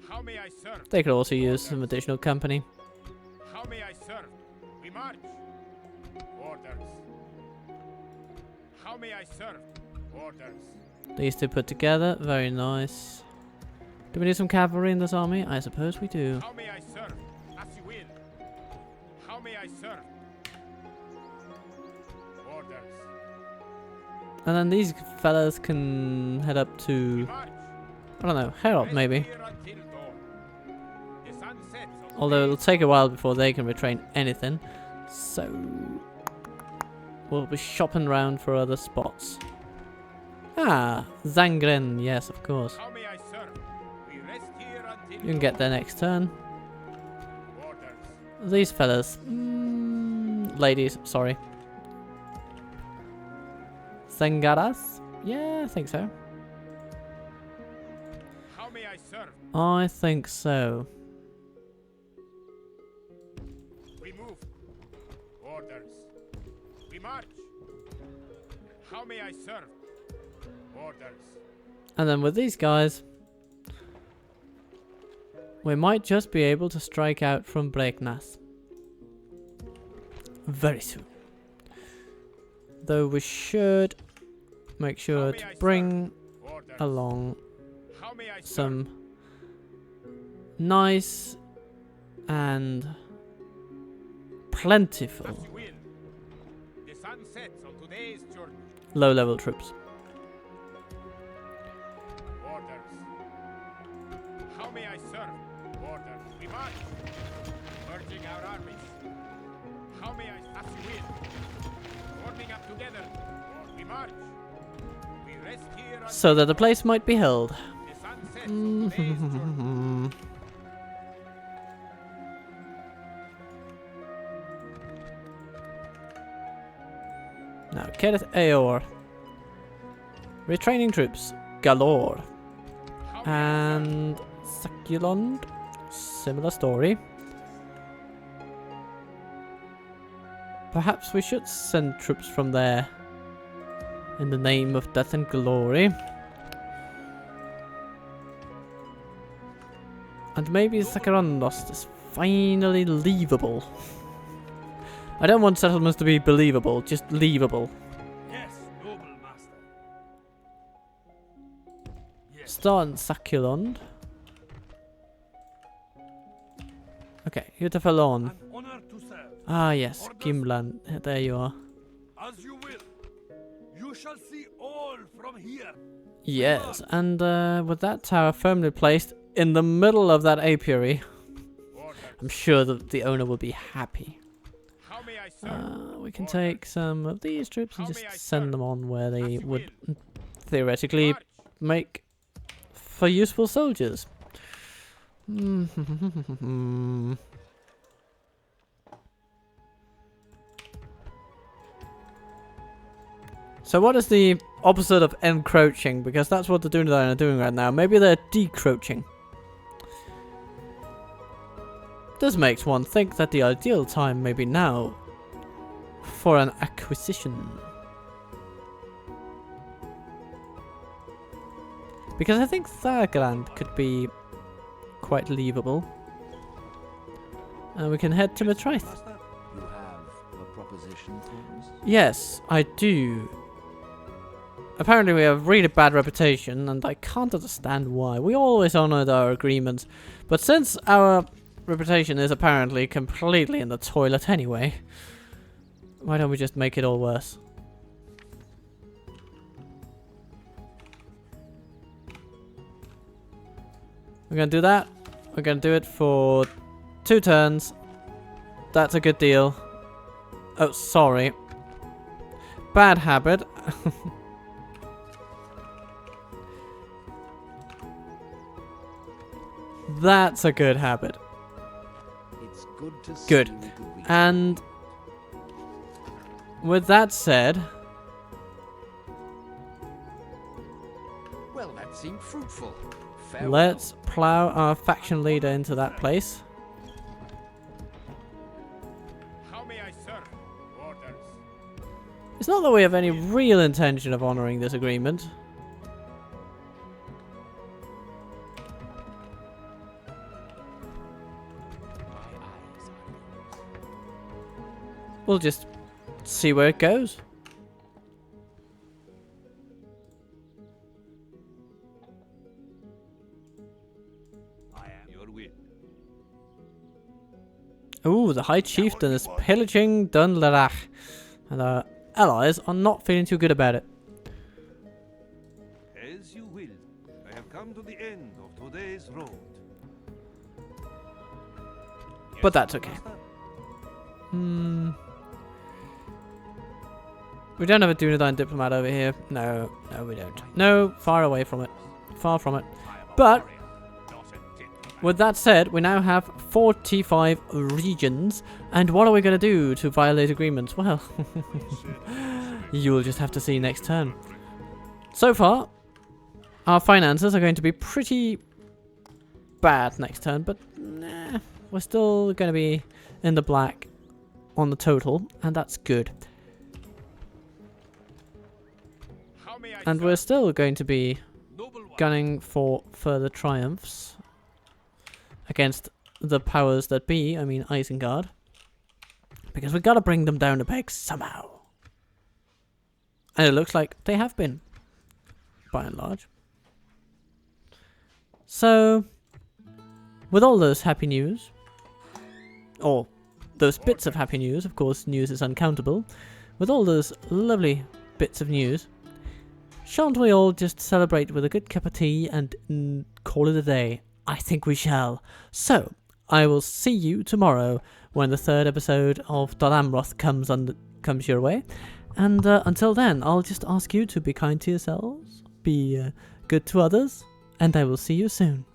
[SPEAKER 3] How may I serve?
[SPEAKER 1] they could also use some additional company.
[SPEAKER 3] How may I serve? We march. Orders. How may I serve? Orders.
[SPEAKER 1] These two put together, very nice. Do we need some cavalry in this army? I suppose we do.
[SPEAKER 3] How may I serve? As you will. How may I serve? Orders.
[SPEAKER 1] And then these fellas can head up
[SPEAKER 3] We
[SPEAKER 1] to,
[SPEAKER 3] march.
[SPEAKER 1] I don't know, Harad
[SPEAKER 3] Rest
[SPEAKER 1] maybe.
[SPEAKER 3] here until dawn. The sun sets on
[SPEAKER 1] Although it'll
[SPEAKER 3] today's
[SPEAKER 1] take a while before they can retrain anything. So we'll be shopping around for other spots. Ah, Zangren, yes, of course.
[SPEAKER 3] How may I serve? We rest here until
[SPEAKER 1] You can get there next turn.
[SPEAKER 3] Orders.
[SPEAKER 1] These fellas. Ladies, sorry. Zengaras? Yeah, I think so.
[SPEAKER 3] How may I serve?
[SPEAKER 1] I think so.
[SPEAKER 3] We move. Orders. We march. How may I serve? Orders.
[SPEAKER 1] And then with these guys, we might just be able to strike out from Breknas. Very soon. Though we should make sure to bring
[SPEAKER 3] Orders.
[SPEAKER 1] along
[SPEAKER 3] How may I serve?
[SPEAKER 1] some nice and plentiful
[SPEAKER 3] As you will. The sun sets on today's journey.
[SPEAKER 1] low-level troops.
[SPEAKER 3] Orders. How may I serve? Orders. We march. Merging our armies. How may I? As you will. Forming up together. We march. We rest here until
[SPEAKER 1] So that the place might be held.
[SPEAKER 3] the sun sets on today's journey.
[SPEAKER 1] Now, Kerith Aor. Retraining troops. Galore. And Sakulond. Similar story. Perhaps we should send troops from there. In the name of death and glory. And maybe Sakarondos is finally leavable. I don't want settlements to be believable, just leavable.
[SPEAKER 2] Yes, noble master. Yes.
[SPEAKER 1] Start in Sakulond. Okay, Utafalon.
[SPEAKER 2] An honor to serve.
[SPEAKER 1] Ah yes, Gimlan. There you are.
[SPEAKER 2] As you will. You shall see all from here.
[SPEAKER 1] Yes, and with that tower firmly placed in the middle of that apiary, I'm sure that the owner will be happy.
[SPEAKER 3] How may I serve?
[SPEAKER 1] We can take some of these troops and just send them on where they would theoretically make for useful soldiers. So what is the opposite of encroaching? Because that's what the Dunedain are doing right now. Maybe they're decroaching. This makes one think that the ideal time may be now for an acquisition. Because I think Thurgland could be quite leavable. And we can head to Matraith.
[SPEAKER 4] You have a proposition for us?
[SPEAKER 1] Yes, I do. Apparently we have really bad reputation, and I can't understand why. We always honoured our agreements, but since our reputation is apparently completely in the toilet anyway, why don't we just make it all worse? We're gonna do that. We're gonna do it for 2 turns. That's a good deal. Oh, sorry. Bad habit. That's a good habit.
[SPEAKER 4] It's good to see
[SPEAKER 1] Good.
[SPEAKER 4] you agree.
[SPEAKER 1] And with that said,
[SPEAKER 4] Well, that seemed fruitful. Farewell.
[SPEAKER 1] let's plow our faction leader into that place.
[SPEAKER 3] How may I serve? Orders.
[SPEAKER 1] It's not that we have any real intention of honouring this agreement. We'll just see where it goes.
[SPEAKER 2] I am your will.
[SPEAKER 1] Ooh, the High Chieftain is pillaging Dunlarach, and our allies are not feeling too good about it.
[SPEAKER 2] As you will. I have come to the end of today's road.
[SPEAKER 1] But that's okay. We don't have a Dunedain diplomat over here. No, no we don't. No, far away from it. Far from it. But with that said, we now have 45 regions. And what are we going to do to violate agreements? Well, you'll just have to see next turn. So far, our finances are going to be pretty bad next turn. But nah, we're still going to be in the black on the total. And that's good.
[SPEAKER 3] How may I
[SPEAKER 1] And
[SPEAKER 3] serve?
[SPEAKER 1] we're still going to be
[SPEAKER 2] Noble one.
[SPEAKER 1] gunning for further triumphs against the powers that be, I mean Isengard. Because we've got to bring them down a peg somehow. And it looks like they have been, by and large. So, with all those happy news, or those bits of happy news, of course news is uncountable, with all those lovely bits of news, shan't we all just celebrate with a good cup of tea and call it a day? I think we shall. So, I will see you tomorrow when the 3rd episode of Dol Amroth comes your way. And until then, I'll just ask you to be kind to yourselves, be good to others, and I will see you soon.